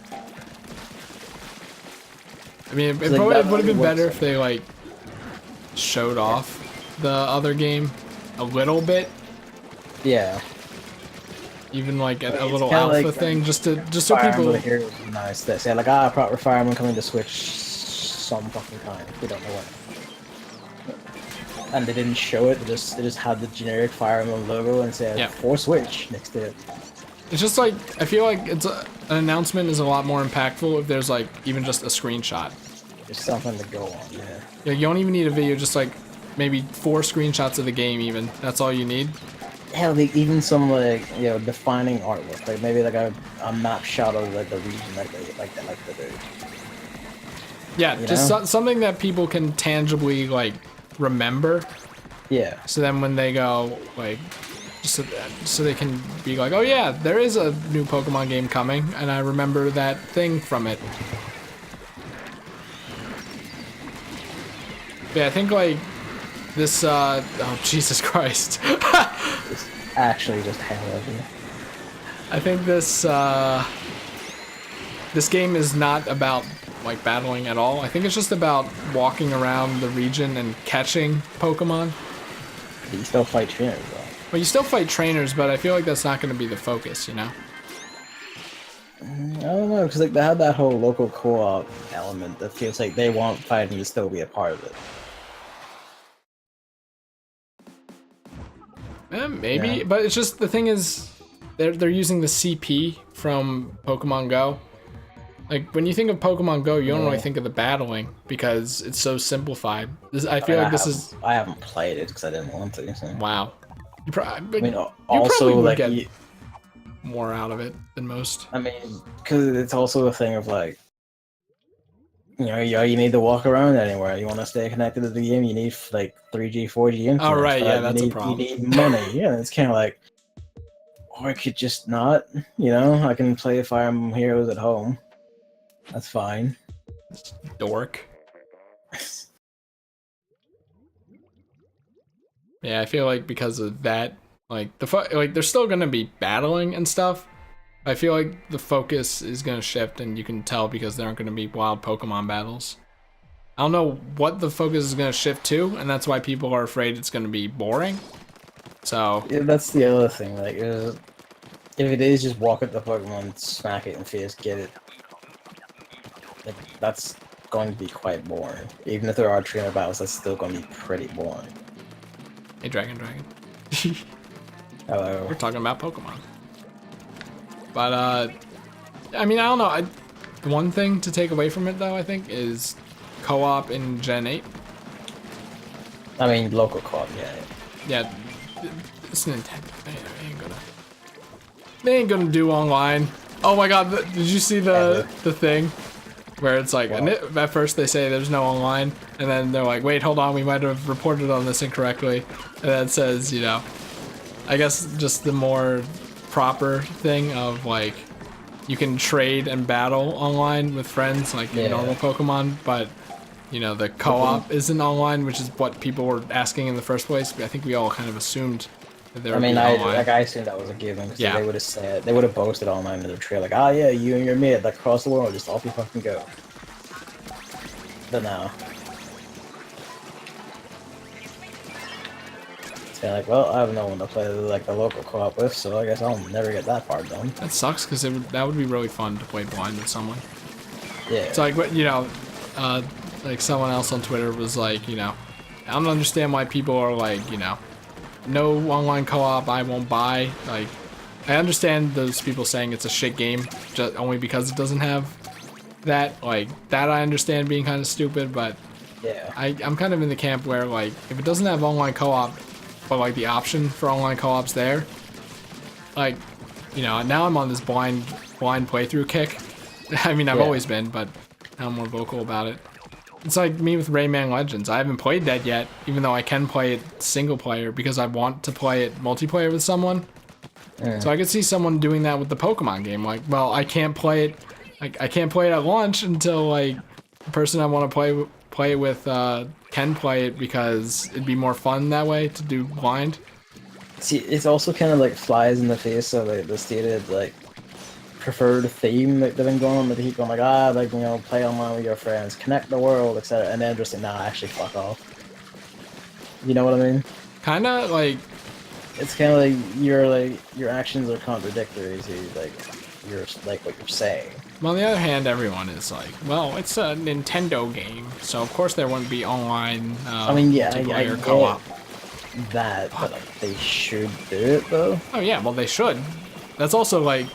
I mean, it probably would have been better if they like showed off the other game a little bit. Yeah. Even like a little alpha thing, just so people. Here would be nice. They say like, proper Fire Emblem coming to Switch some fucking time. We don't know when. And they didn't show it. They just had the generic Fire Emblem logo and said for Switch next to it. It's just like, I feel like an announcement is a lot more impactful if there's like even just a screenshot. Just something to go on. Yeah, you don't even need a video. Just like maybe 4 screenshots of the game. Even that's all you need. hell, like, even some like defining artwork, like maybe like a map shot of like the region that they like to do. Yeah, You just know? something that people can tangibly like remember. Yeah. So then when they go like, so they can be like, oh yeah, there is a new Pokemon game coming, and I remember that thing from it. Yeah, I think like this. Oh Jesus Christ! It's actually just hell of you. I think this game is not about like battling at all. I think it's just about walking around the region and catching Pokemon. But you still fight trainers though. Well, you still fight trainers, but I feel like that's not going to be the focus, you know? I don't know, because like they have that whole local co-op element that feels like they want fighting to still be a part of it. Maybe, Yeah. but it's just the thing is, they're using the CP from Pokemon Go. Like when you think of Pokemon Go, you don't really think of the battling because it's so simplified. I feel like this is I haven't played it because I didn't want to. So. wow. You I mean, you also probably would like get more out of it than most. I mean, because it's also a thing of like, you need to walk around anywhere. You want to stay connected to the game, you need like 3G, 4G internet. Oh right, yeah, that's you a need, problem. You need money. Yeah, it's kind of like, or I could just not. I can play Fire Emblem Heroes at home. That's fine. Dork. Yeah, I feel like because of that, like like they're still gonna be battling and stuff. I feel like the focus is gonna shift, and you can tell because there aren't gonna be wild Pokemon battles. I don't know what the focus is gonna shift to, and that's why people are afraid it's gonna be boring. So Yeah, that's the other thing. Like, if it is just walk at the Pokemon, smack it in the face, get it. Like, that's going to be quite boring. Even if there are trainer battles, that's still going to be pretty boring. hey, Dragon. Hello. We're talking about Pokemon. But I mean, I don't know. One thing to take away from it though, I think, is co-op in Gen 8. I mean, local co-op, yeah. Yeah, it's Nintendo. They ain't gonna do online. Oh my God! Did you see the thing where it's like at first they say there's no online, and then they're like, wait, hold on, we might have reported on this incorrectly, and then it says, I guess just the more proper thing of like you can trade and battle online with friends like in normal Pokemon, but the co-op isn't online, which is what people were asking in the first place. I think we all kind of assumed that there would be online. I assumed that was a given because Yeah. they would have posted online in their trail like, oh yeah, you and your mate like across the world, just off you fucking go. But no. They're like, well, I have no one to play like the local co-op with, so I guess I'll never get that part done. That sucks because that would be really fun to play blind with someone. Yeah. It's like, like someone else on Twitter was like, I don't understand why people are like, no online co-op, I won't buy. Like, I understand those people saying it's a shit game just only because it doesn't have that. Like, that I understand being kind of stupid, but yeah. I'm kind of in the camp where like if it doesn't have online co-op, but like the option for online co-op's there, like, now I'm on this blind playthrough kick. I mean, I've always been, but now I'm more vocal about it. It's like me with Rayman Legends. I haven't played that yet, even though I can play it single player because I want to play it multiplayer with someone. So I could see someone doing that with the Pokemon game. Like, well, I can't play it. I can't play it at launch until like the person I want to play it with can play it because it'd be more fun that way to do blind. See, it's also kind of like flies in the face of like the stated like preferred theme that they've been going on. That they keep going like, play online with your friends, connect the world, etc. And then just actually fuck off. You know what I mean? Kind of like it's kind of like your actions are contradictory to like what you're saying. Well, on the other hand, everyone is like, well, it's a Nintendo game, so of course there wouldn't be online I mean, yeah, I co-op. That, but like, they should do it though. Oh yeah, well they should. That's also like,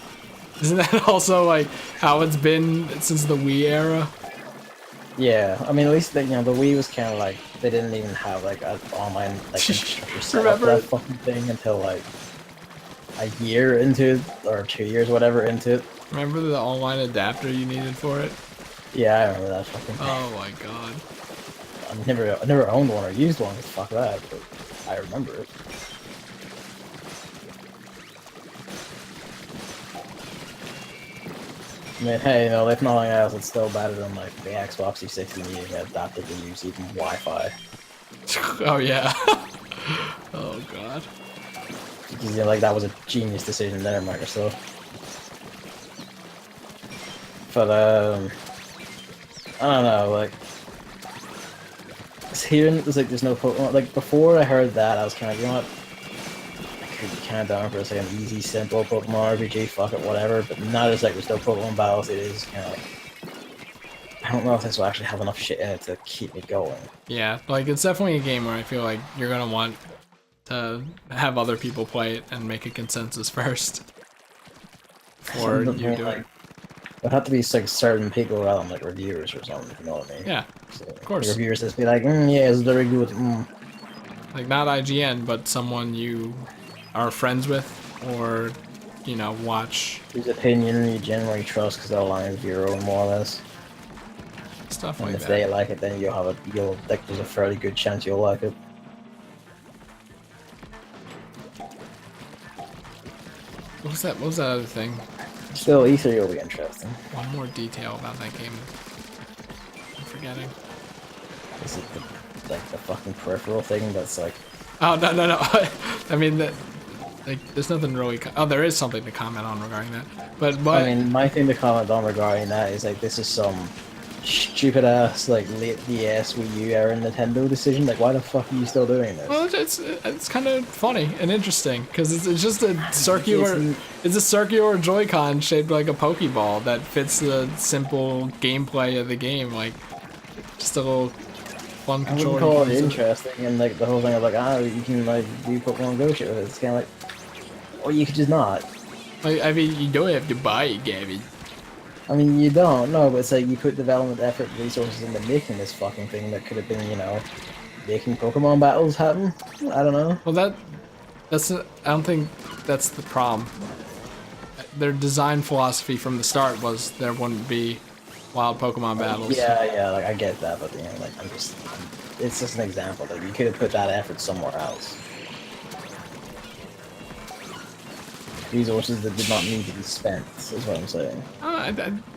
isn't that also like how it's been since the Wii era? Yeah, I mean at least the Wii was kind of like they didn't even have like an online like infrastructure set up for that fucking thing until like a year into it, or 2 years, whatever, into it. Remember the online adapter you needed for it? Yeah, I remember that fucking thing. Oh my god. I never owned one or used one, fuck that, but I remember it. I mean, hey, you know, if nothing else, it's still better than like the Xbox 360 needing an adapter to use even Wi-Fi. Oh yeah. Oh god. Because, you know, like that was a genius decision there, Microsoft. But I don't know, like hearing it's like there's no Pokemon. Like before I heard that, I was kind of, you know what? I could be kind of down for like an easy, simple Pokemon RPG. Fuck it, whatever. But now it's like there's no Pokemon battles. It is kind of like, I don't know if this will actually have enough shit in it to keep me going. Yeah, like it's definitely a game where I feel like you're gonna want to have other people play it and make a consensus first before you do it. It'd have to be like certain people rather than like reviewers or something, you know what I mean? Yeah, So, of course. Reviewers just be like, yeah, it's very good. Like not IGN, but someone you are friends with, or you know, watch Whose opinion you generally trust because they'll align with your own more or less. stuff And like if that. they like it, then you'll like there's a fairly good chance you'll like it. What was that? What was that other thing? Still, E3 will be interesting. One more detail about that game. I'm forgetting. Is it the fucking peripheral thing that's like? Oh no no no! I mean that. Like, there's nothing really. Oh, there is something to comment on regarding that. But I mean, my thing to comment on regarding that is like this is some stupid ass like late DS Wii U era Nintendo decision. Like, why the fuck are you still doing this? Well, it's kind of funny and interesting because it's just a circular. It's a circular Joy-Con shaped like a Pokeball that fits the simple gameplay of the game. Like, just a little fun I wouldn't controller. call it interesting, and like the whole thing of like, you can like do Pokemon Go shit with it. It's kind of like, or you could just not. Like, I mean, you don't have to buy it, Gavin. I mean, you don't, no, but it's like you put development effort, resources into making this fucking thing that could have been, you know, making Pokemon battles happen. I don't know. Well, I don't think that's the problem. Their design philosophy from the start was there wouldn't be wild Pokemon battles. Yeah, like I get that, but you know, like it's just an example. Like you could have put that effort somewhere else. Resources that did not need to be spent, is what I'm saying.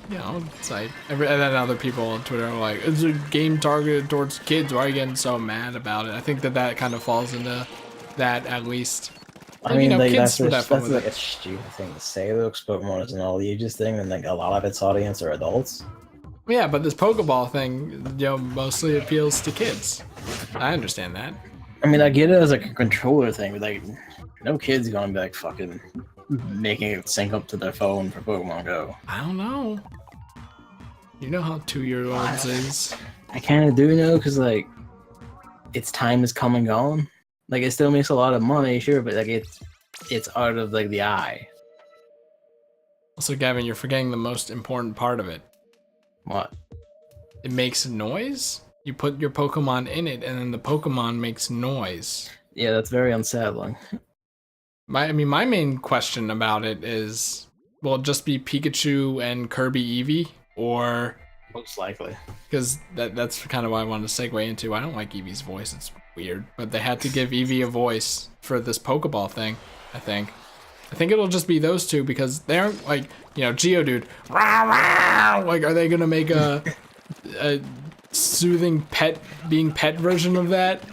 You know, it's like, and then other people on Twitter are like, it's a game targeted towards kids, why are you getting so mad about it? I think that kind of falls into that, at least. I mean, you know, like, kids that's fun with like it. a stupid thing to say, though, because Pokemon is an all ages thing, and like a lot of its audience are adults. Yeah, but this Pokeball thing, you know, mostly appeals to kids. I understand that. I mean, I get it as like a controller thing, but like, no kid's gonna be like fucking making it sync up to their phone for Pokemon Go. I don't know. You know how 2-year-olds is. I kind of do know, because like, its time is come and gone. Like, it still makes a lot of money, sure, but like it's out of like the eye. Also, Gavin, you're forgetting the most important part of it. What? It makes noise? You put your Pokemon in it, and then the Pokemon makes noise. Yeah, that's very unsettling. My main question about it is, will it just be Pikachu and Kirby Eevee, or Most likely. because that's kind of what I wanted to segue into. I don't like Eevee's voice; it's weird, but they had to give Eevee a voice for this Pokeball thing. I think it'll just be those two because they aren't like, you know, Geodude. Rah, rah, like, are they gonna make a soothing pet version of that?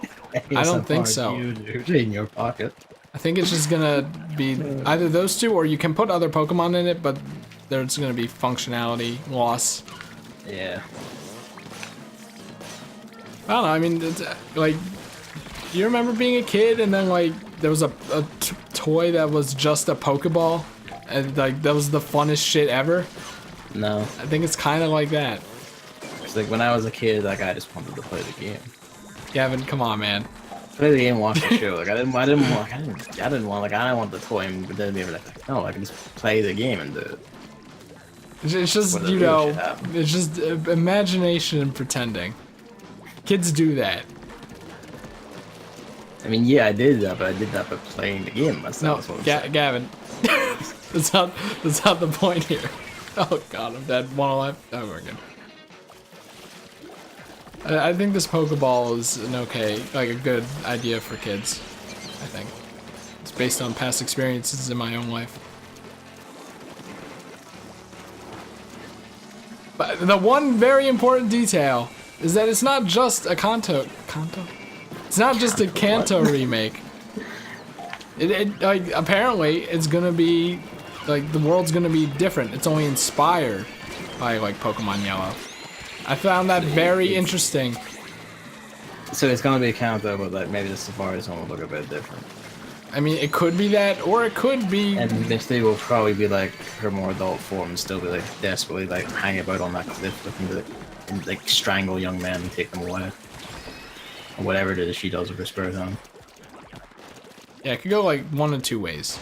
I don't think so. In your pocket. I think it's just gonna be either those two, or you can put other Pokemon in it, but there's gonna be functionality loss. Yeah. I don't know. I mean, it's, like, do you remember being a kid and then like there was a toy that was just a Pokeball, and like that was the funnest shit ever? No. I think it's kind of like that. It's like when I was a kid, like I just wanted to play the game. Gavin, come on, man. Play the game, watch the show. Like I didn't want the toy, but then be like, no, I can just play the game and do it. It's just, Whether you real know, shit happens. it's just imagination and pretending. Kids do that. I mean, yeah, I did that, but I did that by playing the game No, myself. No, Gavin. That's not the point here. Oh god, I'm dead. One alive. Oh, we're good. I think this Pokeball is like a good idea for kids. I think it's based on past experiences in my own life. But the one very important detail is that it's not just a Kanto. It's not just a Kanto remake. It like apparently it's gonna be like the world's gonna be different. It's only inspired by like Pokemon Yellow. I found that very interesting. So it's gonna be a Kanto, but like maybe the Safari's gonna look a bit different. I mean, it could be that, or it could be. And Misty will probably be like her more adult form and still be like desperately like hang about on that cliff looking to like strangle young men and take them away. Or whatever it is she does with her spirit on. Yeah, it could go like one of two ways.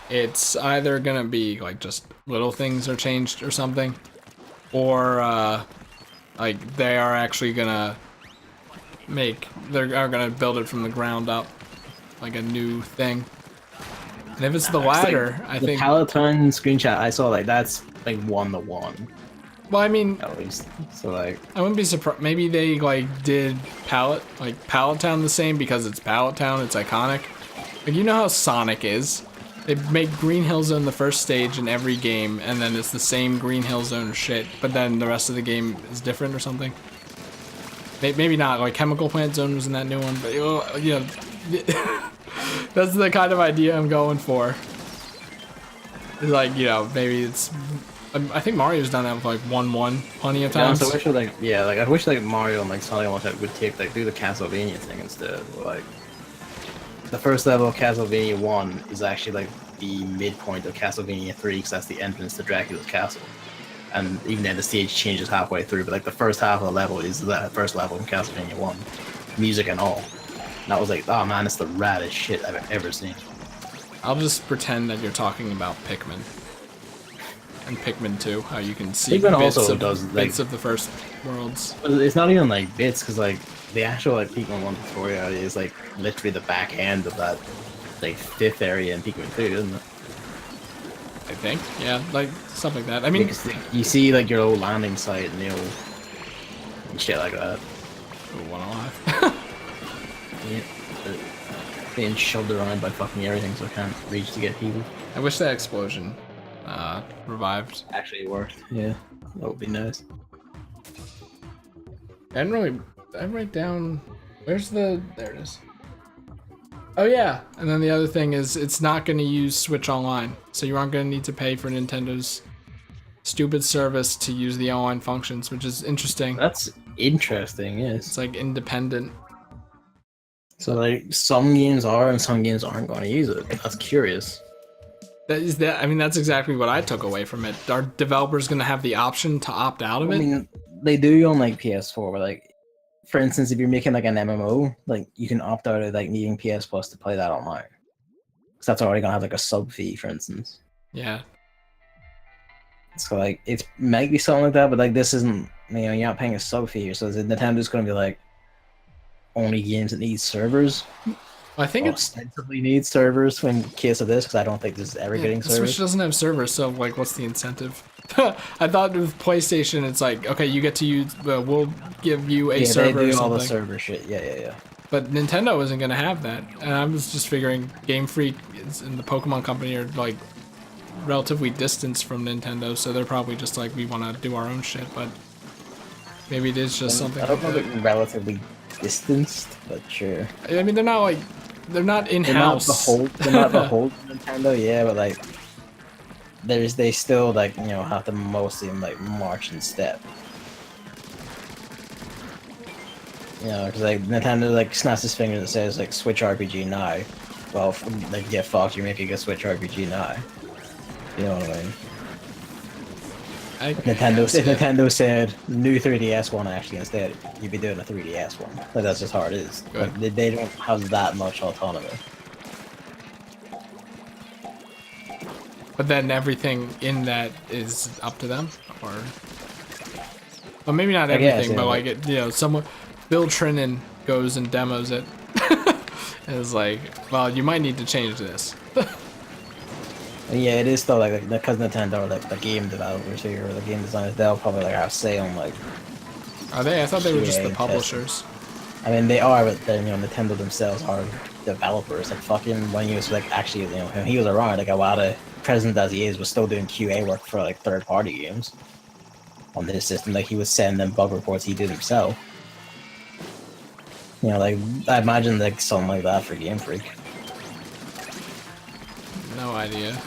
It's either gonna be like just little things are changed or something, or like they are actually gonna they're gonna build it from the ground up, like a new thing. And if it's the latter, I think. The Palatine screenshot I saw, like that's like 1-to-1. Well, I mean, at least. So like, I wouldn't be surprised. Maybe they like did Pallet Town the same because it's Pallet Town. It's iconic. Like you know how Sonic is. They make Green Hill Zone the first stage in every game, and then it's the same Green Hill Zone shit, but then the rest of the game is different or something. Maybe not. Like Chemical Plant Zone was in that new one, but you know, that's the kind of idea I'm going for. It's like, you know, maybe it's. I think Mario's done that with like 1-1 plenty of times. I wish I wish like Mario and like Sonic would take like do the Castlevania thing instead. Like the first level of Castlevania 1 is actually like the midpoint of Castlevania 3 because that's the entrance to Dracula's castle. And even then the stage changes halfway through, but like the first half of the level is the first level in Castlevania 1. Music and all. And I was like, oh man, it's the raddest shit I've ever seen. I'll just pretend that you're talking about Pikmin. And Pikmin 2, how you can see Pikmin bits also of, does like, bits of the first worlds. It's not even like bits, because like the actual like Pikmin 1 tutorial is like literally the back end of that like 5th area in Pikmin 2, isn't it? I think, yeah, like stuff like that. I mean, because you see like your old landing site and and shit like that. Oh, one alive. Yeah, being shoved around by fucking everything, so I can't reach to get people. I wish that explosion revived. Actually worked. Yeah, that would be nice. I write down. Where's the? There it is. Oh yeah, and then the other thing is it's not going to use Switch Online, so you aren't going to need to pay for Nintendo's stupid service to use the online functions, which is interesting. That's interesting, yes. It's like independent. So like some games are and some games aren't going to use it. That's curious. I mean, that's exactly what I took away from it. Are developers going to have the option to opt out of it? I mean, they do on like PS4, but like, for instance, if you're making like an MMO, like you can opt out of like needing PS Plus to play that online, because that's already gonna have like a sub fee, for instance. Yeah. So like it might be something like that, but like this isn't. You're not paying a sub fee here, so Nintendo's gonna be like only games that need servers. I think it ostensibly needs servers in case of this, because I don't think this is ever getting servers. Switch doesn't have servers, so like, what's the incentive? I thought with PlayStation, it's like, okay, you get to use, we'll give you a server. They do or all the something. server shit. Yeah. But Nintendo isn't gonna have that, and I was just figuring Game Freak and the Pokemon Company are like relatively distanced from Nintendo, so they're probably just like, we want to do our own shit. But maybe it is just something. I don't know if relatively distanced, but sure. I mean, they're not in-house. They're not the whole Nintendo, yeah, but like they still like have to mostly like march in step. Because like Nintendo like snaps his finger and says like Switch RPG now. Well, like get fucked, you're making a Switch RPG now. You know what I mean? If Nintendo said new 3DS one actually instead, you'd be doing a 3DS one. Like that's just how it is. Like, they don't have that much autonomy. But then everything in that is up to them, or well, maybe not everything, but like someone, Bill Trinan goes and demos it, It's like, well, you might need to change this. Yeah, it is still like because Nintendo, like the game developers here, or the game designers, they'll probably like have say on like. Are they? I thought they were just the QA publishers. I mean, they are, but then Nintendo themselves are developers. Like fucking when he was like actually, when he was around, like Iwata, president as he is, was still doing QA work for like third-party games on this system. Like he was sending them bug reports he did himself. Like I imagine like something like that for Game Freak. No idea.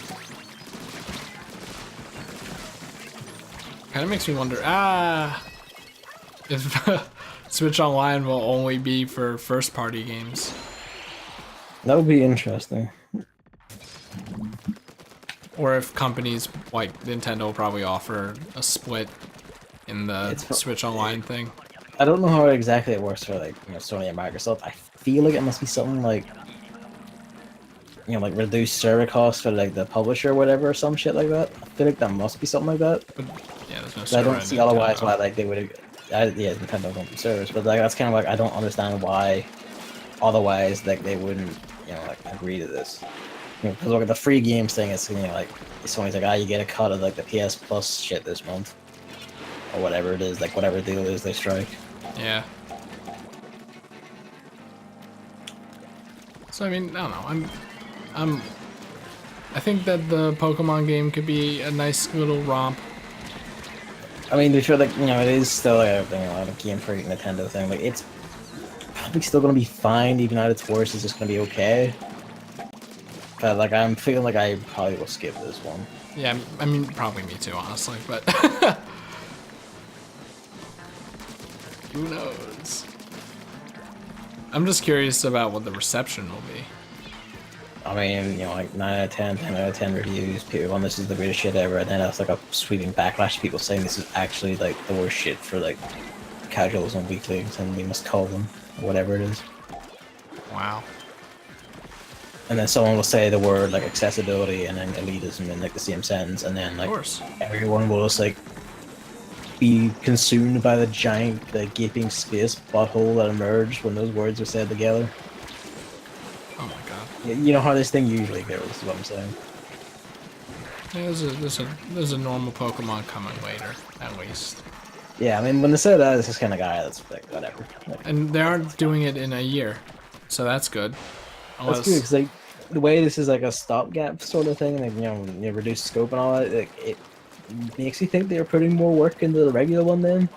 Kind of makes me wonder. If Switch Online will only be for first-party games. That would be interesting. Or if companies like Nintendo will probably offer a split in the Switch Online thing. I don't know how exactly it works for like Sony and Microsoft. I feel like it must be something like like reduced server costs for like the publisher or whatever, or some shit like that. I feel like that must be something like that. But yeah, there's no I server. don't see otherwise why like they would. Yeah, Nintendo don't do servers, but like that's kind of like I don't understand why. Otherwise, like they wouldn't like agree to this. Because look at the free games thing. It's like Sony's like you get a cut of like the PS Plus shit this month, or whatever it is, like whatever deal it is they strike. Yeah. So I mean, I don't know. I think that the Pokemon game could be a nice little romp. I mean, they feel like it is still like a Game Freak Nintendo thing. Like it's probably still gonna be fine, even at its worst. It's just gonna be okay. But like I'm feeling like I probably will skip this one. Yeah, I mean probably me too, honestly. But who knows? I'm just curious about what the reception will be. I mean, like 9 out of 10, 10 out of 10 reviews, people going, this is the greatest shit ever, and then that's like a sweeping backlash, people saying this is actually like the worst shit for like casuals and weaklings, and we must call them, or whatever it is. Wow. And then someone will say the word like accessibility and then elitism in like the same sentence, and then like everyone will just like be consumed by the giant, the gaping space butthole that emerged when those words are said together. Oh my god. You know how this thing usually goes, is what I'm saying. Yeah, there's a normal Pokemon coming later, at least. Yeah, I mean, when they say that, it's just kind of guy that's like, whatever. Like, and they aren't doing it in a year, so that's good. Unless... That's good, because like, the way this is like a stopgap sort of thing, like, reduced scope and all that, like, it makes you think they're putting more work into the regular one then.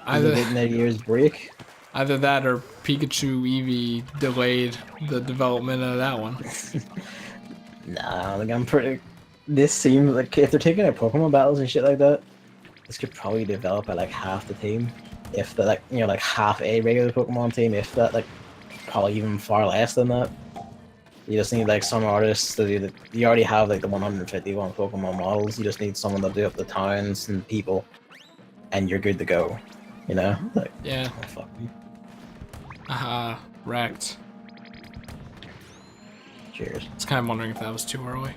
Either getting their year's break. Either that or Pikachu Eevee delayed the development of that one. Nah, like I'm pretty... This seems like if they're taking out Pokemon battles and shit like that, this could probably develop at like half the team. If the like, like half a regular Pokemon team, if that, like probably even far less than that. You just need like some artists to do the... You already have like the 151 Pokemon models, you just need someone to do up the towns and people, and you're good to go. Like, yeah. Oh, fuck me. Aha, wrecked. Cheers. I was kind of wondering if that was too early.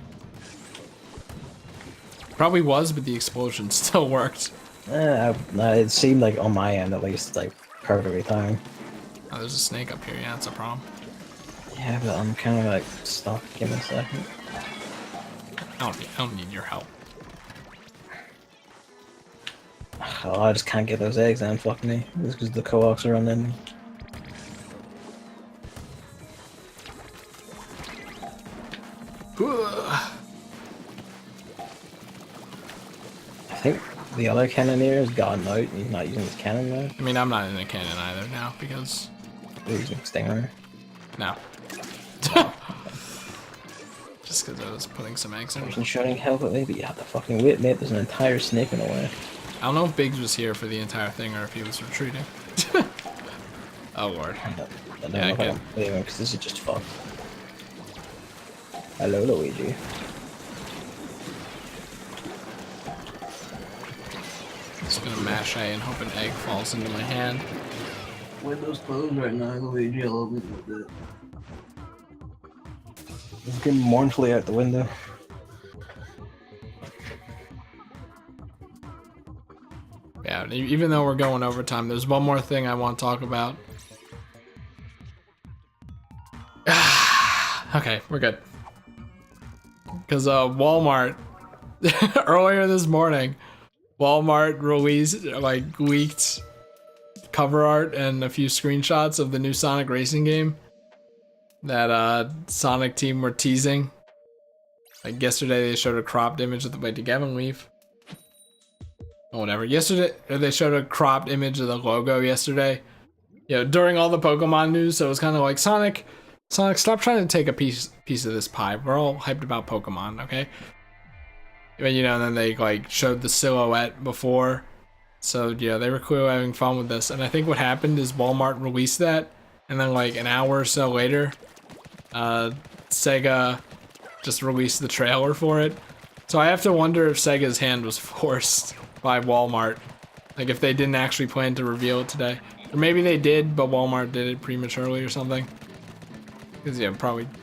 Probably was, but the explosion still worked. It seemed like on my end at least, like perfectly timed. Oh, there's a snake up here. Yeah, that's a problem. Yeah, but I'm kind of like stuck. Give me a second. I don't need your help. Oh, I just can't get those eggs, then fuck me. Just because the co-ops are running me. I think the other cannoneer has gotten out and he's not using his cannon now. I mean, I'm not in a cannon either now because... You're using Stinger. No. Just because I was putting some eggs in. Person shouting help at me, but you have to fucking wait, mate. There's an entire snake in the way. I don't know if Biggs was here for the entire thing or if he was retreating. Oh lord. I don't know if I can play him because this is just fun. Hello, Luigi. Just gonna mash A and hope an egg falls into my hand. Window's closed right now, Luigi. I love it with it. Looking mournfully out the window. Yeah, even though we're going overtime, there's one more thing I want to talk about. Okay, we're good. Because Walmart earlier this morning, Walmart released like leaked cover art and a few screenshots of the new Sonic racing game that Sonic team were teasing. Like yesterday, they showed a cropped image of the wait, did Gavin leave? Oh, whatever. Yesterday, they showed a cropped image of the logo yesterday. You know, during all the Pokemon news, so it was kind of like Sonic, stop trying to take a piece of this pie. We're all hyped about Pokemon, okay? But you know, and then they like showed the silhouette before, so you know they were clearly having fun with this. And I think what happened is Walmart released that, and then like an hour or so later, Sega just released the trailer for it. So I have to wonder if Sega's hand was forced by Walmart, like if they didn't actually plan to reveal it today. Or maybe they did, but Walmart did it prematurely or something. Because yeah,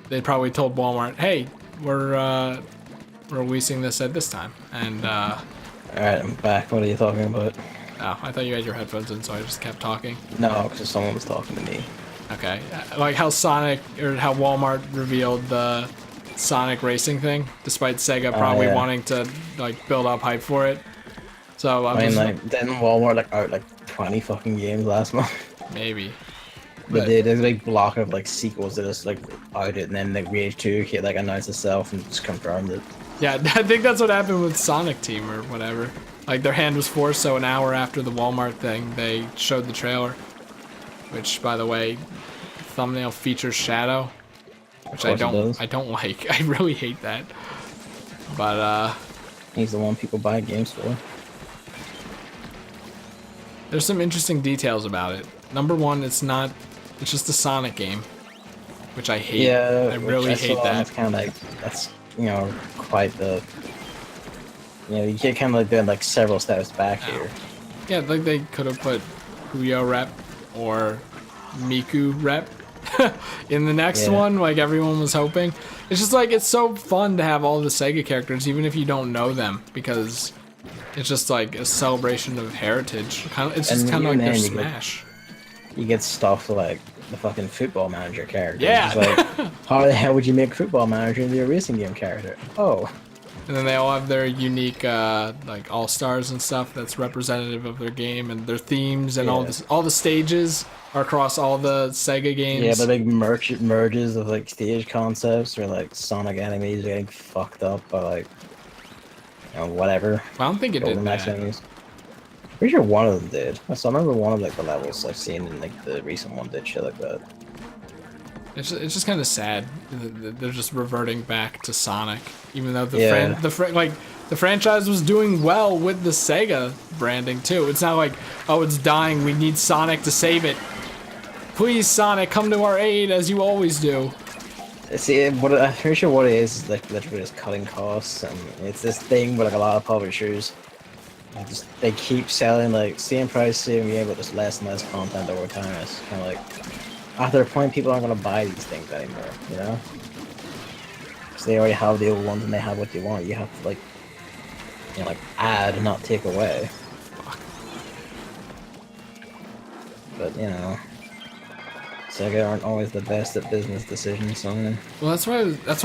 they probably told Walmart, "Hey, we're releasing this at this time." And All right, I'm back. What are you talking about? oh, I thought you had your headphones in, so I just kept talking. No, because someone was talking to me. Okay, like how how Walmart revealed the Sonic racing thing, despite Sega probably wanting to like build up hype for it. So I mean, like, didn't Walmart like out like 20 fucking games last month? Maybe. But there's a big block of like sequels that just like out it, and then like Rage 2 like announced itself and just confirmed it. Yeah, I think that's what happened with Sonic Team or whatever. Like their hand was forced, so an hour after the Walmart thing, they showed the trailer. Which, by the way, thumbnail features Shadow, which I don't like. I really hate that. But he's the one people buy games for. There's some interesting details about it. Number one, it's just a Sonic game, which I hate. Yeah, I really hate that. It's kind of like, that's, you know, quite the, you know, you get kind of like doing like several steps back here. Yeah, like they could have put Puyo rep or Miku rep in the next one, like everyone was hoping. It's just like, it's so fun to have all the Sega characters, even if you don't know them, because it's just like a celebration of heritage. It's just kind of like their Smash. You get stuff like the fucking Football Manager character. Yeah. It's like, how the hell would you make Football Manager into a racing game character? Oh. And then they all have their unique like all-stars and stuff that's representative of their game and their themes and all the stages are across all the Sega games. Yeah, the big merges of like stage concepts where like Sonic enemies are getting fucked up by like, you know, whatever. I don't think it did that. Enemies. Pretty sure one of them did. I remember one of like the levels I've seen in like the recent one did shit like that. It's just kind of sad. They're just reverting back to Sonic, even though the franchise was doing well with the Sega branding too. It's not like, oh, it's dying, we need Sonic to save it. Please, Sonic, come to our aid as you always do. See, I'm pretty sure what it is like literally just cutting costs, and it's this thing with like a lot of publishers. They keep selling like same price, same game, but just less and less content over time. It's kind of like, after a point, people aren't gonna buy these things anymore, you know? Because they already have the old ones and they have what they want. You have to like, you know, like add, not take away. Fuck. But you know, Sega aren't always the best at business decisions. So. Well, that's what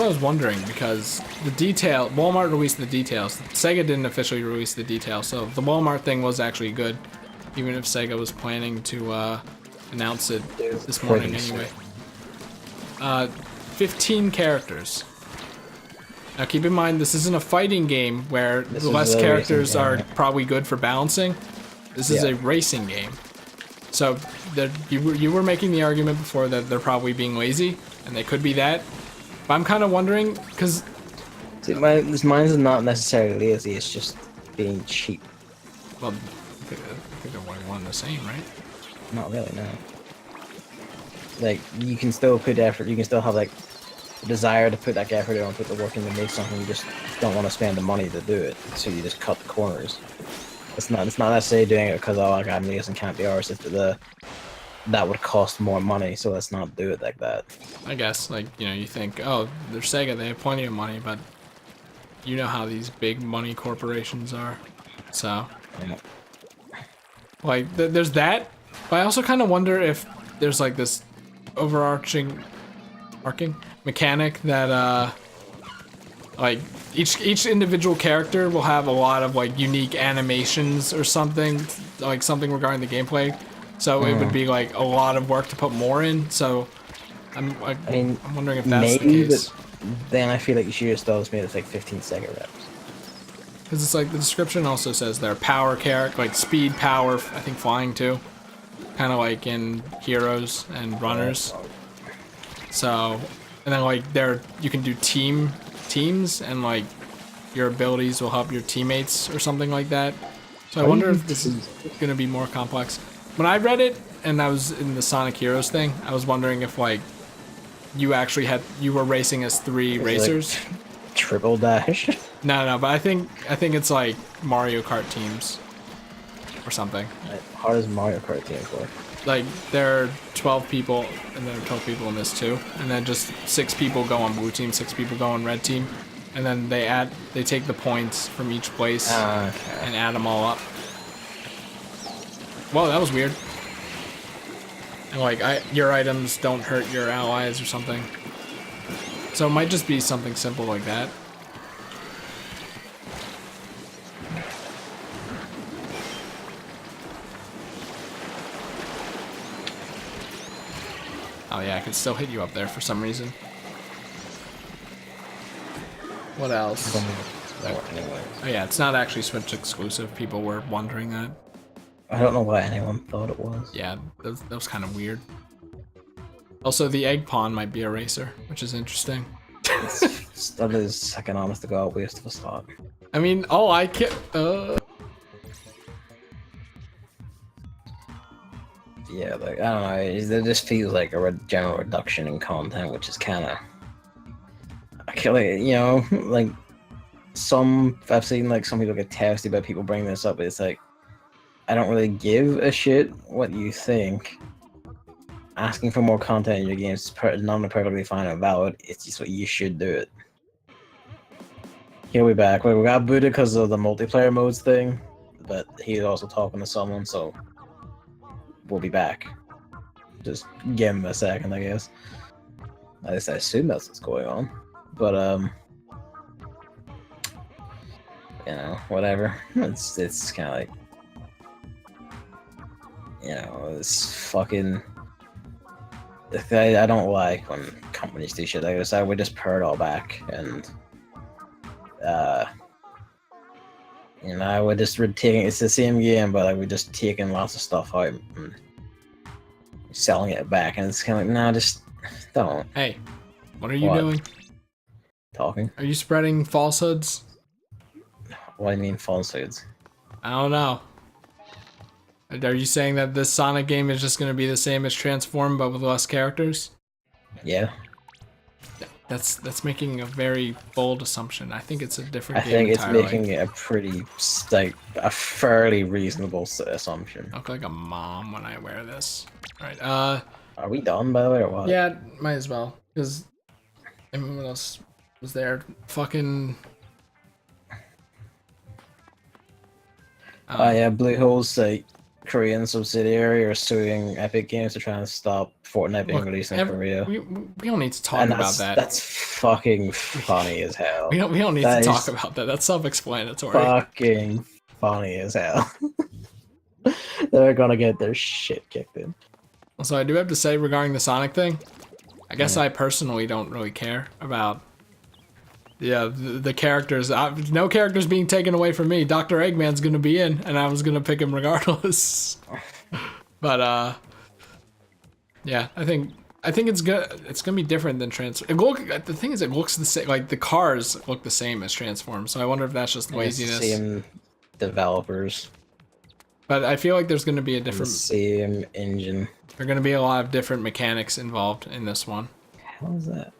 I was wondering, because Walmart released the details. Sega didn't officially release the details, so the Walmart thing was actually good, even if Sega was planning to announce it this morning anyway. 15 characters. Now keep in mind, this isn't a fighting game where the less characters are probably good for balancing. This is a racing game. So you were making the argument before that they're probably being lazy, and they could be that. But I'm kind of wondering, because... See, mine's not necessarily lazy, it's just being cheap. Well, I think they're one and the same, right? Not really, no. Like, you can still put effort, you can still have, like, the desire to put that effort in and put the work in to make something, you just don't want to spend the money to do it, so you just cut the corners. It's not necessarily doing it because, oh, like, I'm lazy and can't be ours, it's that would cost more money, so let's not do it like that. I guess, like, you know, you think, oh, they're Sega, they have plenty of money, but you know how these big money corporations are, so... Yeah. Like, there's that, but I also kind of wonder if there's, like, this overarching mechanic that like each individual character will have a lot of like unique animations or something, like something regarding the gameplay. So it would be like a lot of work to put more in. So I'm wondering if that's the maybe, case. but then I feel like you should just always made it like 15-second reps. Because it's like the description also says they're power character, like speed, power, I think flying too. Kind of like in Heroes and Runners. So, and then like you can do teams and like your abilities will help your teammates or something like that. So I wonder if this is going to be more complex. When I read it and I was in the Sonic Heroes thing, I was wondering if like you were racing as 3 racers. Like, triple dash. No, but I think it's like Mario Kart teams or something. How does Mario Kart teams work? Like there are 12 people, and there are 12 people in this too, and then just 6 people go on blue team, 6 people go on red team, and then they take the points from each place and add them all up. Whoa, that was weird. And like your items don't hurt your allies or something. So it might just be something simple like that. Oh yeah, I can still hit you up there for some reason. What else? Oh yeah, it's not actually Switch exclusive. People were wondering that. I don't know why anyone thought it was. Yeah, that was kind of weird. Also, the egg pawn might be a racer, which is interesting. That is second honest to God waste of a slot. I mean, oh, I can. Yeah, like I don't know. It just feels like a general reduction in content, which is kind of. Like, you know, like I've seen like some people get testy about people bringing this up. But it's like I don't really give a shit what you think. Asking for more content in your games is not perfectly fine and valid. It's just what you should do it. Here we back. We got booted because of the multiplayer modes thing, but he's also talking to someone, so we'll be back. Just give him a second, I guess. At least I assume that's what's going on. But you know, whatever. It's kind of like, you know, it's fucking. I don't like when companies do shit like this. I would just put it all back and you know, I would just it's the same game, but I would just taking lots of stuff out and selling it back, and it's kind of like, nah, just don't. Hey, what are you doing? Talking. Are you spreading falsehoods? What do you mean falsehoods? I don't know. Are you saying that this Sonic game is just going to be the same as Transform, but with less characters? Yeah. That's making a very bold assumption. I think it's a different game. I think it's entirely. making it a fairly reasonable assumption. I look like a mom when I wear this. All right. Are we done, by the way, or what? Yeah, might as well. Because what else was there? Fucking. Oh yeah, Bluehole's Korean subsidiary are suing Epic Games to try and stop Fortnite being released in Korea. We don't need to talk about that. That's fucking funny as hell. We don't need to talk about that. That's self-explanatory. Fucking funny as hell. They're gonna get their shit kicked in. Also, I do have to say regarding the Sonic thing, I guess I personally don't really care about the characters. No characters being taken away from me. Dr. Eggman's gonna be in, and I was gonna pick him regardless. But yeah, I think it's good. It's gonna be different than Transform. The thing is, it looks the same. Like the cars look the same as Transform. So I wonder if that's just laziness. Same developers. But I feel like there's gonna be a different. Same engine. There are gonna be a lot of different mechanics involved in this one. How is that?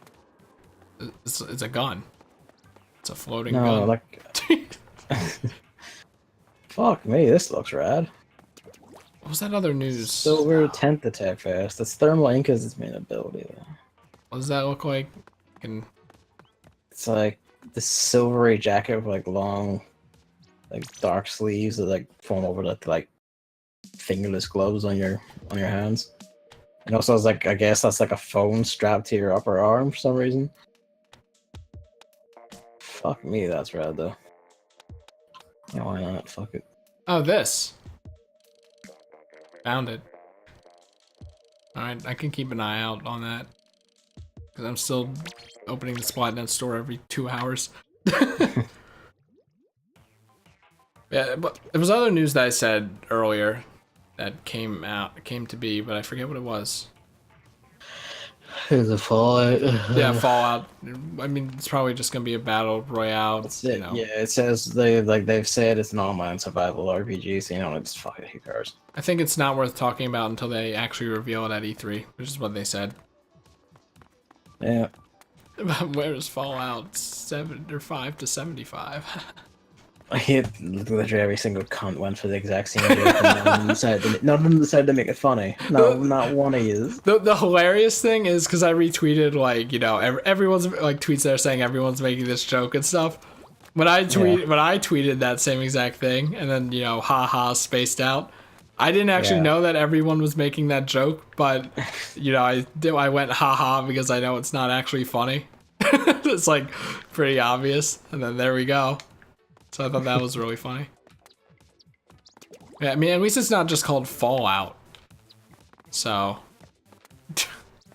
It's a gun. It's a floating gun. Like... Fuck me, this looks rad. What was that other news? Silver tent attack fast. That's thermal ink as its main ability though. What does that look like? It's like the silvery jacket with like long, like dark sleeves that like form over the like fingerless gloves on your hands. And also, it's like, I guess that's like a phone strapped to your upper arm for some reason. Fuck me, that's rad though. Yeah, why not? Fuck it. Oh, this. Found it. Alright, I can keep an eye out on that. Because I'm still opening the Splatoon store every 2 hours. Yeah, but there was other news that I said earlier that came to be, but I forget what it was. There's a Fallout. Yeah, Fallout. I mean, it's probably just gonna be a battle royale. That's You it. know. Yeah, it says they've said it's an online survival RPG, so you know it's fucking who cares. I think it's not worth talking about until they actually reveal it at E3, which is what they said. Yeah. Where's Fallout 7 or 5 to 75? I hate literally every single cunt went for the exact same joke, and none of them decided to make it funny. No, not one of you. The hilarious thing is because I retweeted, like, you know, everyone's like tweets there saying everyone's making this joke and stuff. When I tweeted that same exact thing, and then, you know, haha spaced out. I didn't actually know that everyone was making that joke, but, you know, I went haha because I know it's not actually funny. It's like pretty obvious, and then there we go. So I thought that was really funny. Yeah, I mean, at least it's not just called Fallout. So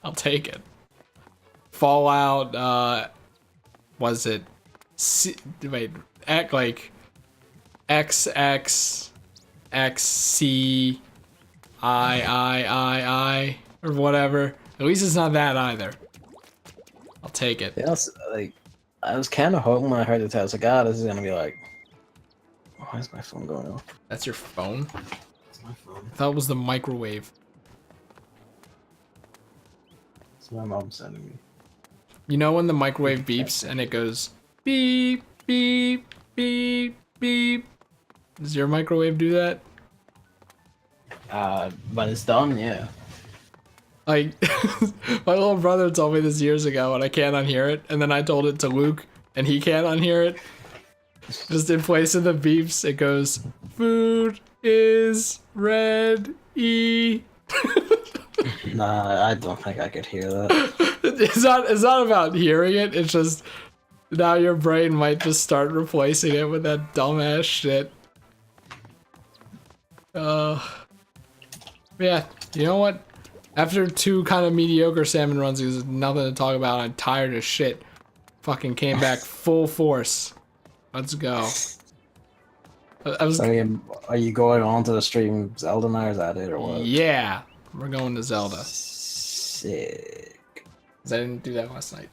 I'll take it. Fallout, was it like XXXCIII or whatever. At least it's not that either. I'll take it. Yeah, like, I was kind of hoping when I heard the title, I was like, ah, this is gonna be like, why is my phone going off? That's your phone? It's my phone. I thought it was the microwave. It's my mom sending me. You know when the microwave beeps and it goes beep, beep, beep, beep? Does your microwave do that? When it's done, yeah. Like, my little brother told me this years ago and I can't unhear it, and then I told it to Luke and he can't unhear it. Just in place of the beeps, it goes, food is ready. Nah, I don't think I could hear that. It's not about hearing it, it's just now your brain might just start replacing it with that dumbass shit. Yeah, you know what? After 2 kind of mediocre salmon runs, there's nothing to talk about. I'm tired as shit. Fucking came back full force. Let's go. Are you going on to the stream Zelda now, or is that it, or what? Yeah, we're going to Zelda. Sick. 'Cause I didn't do that last night.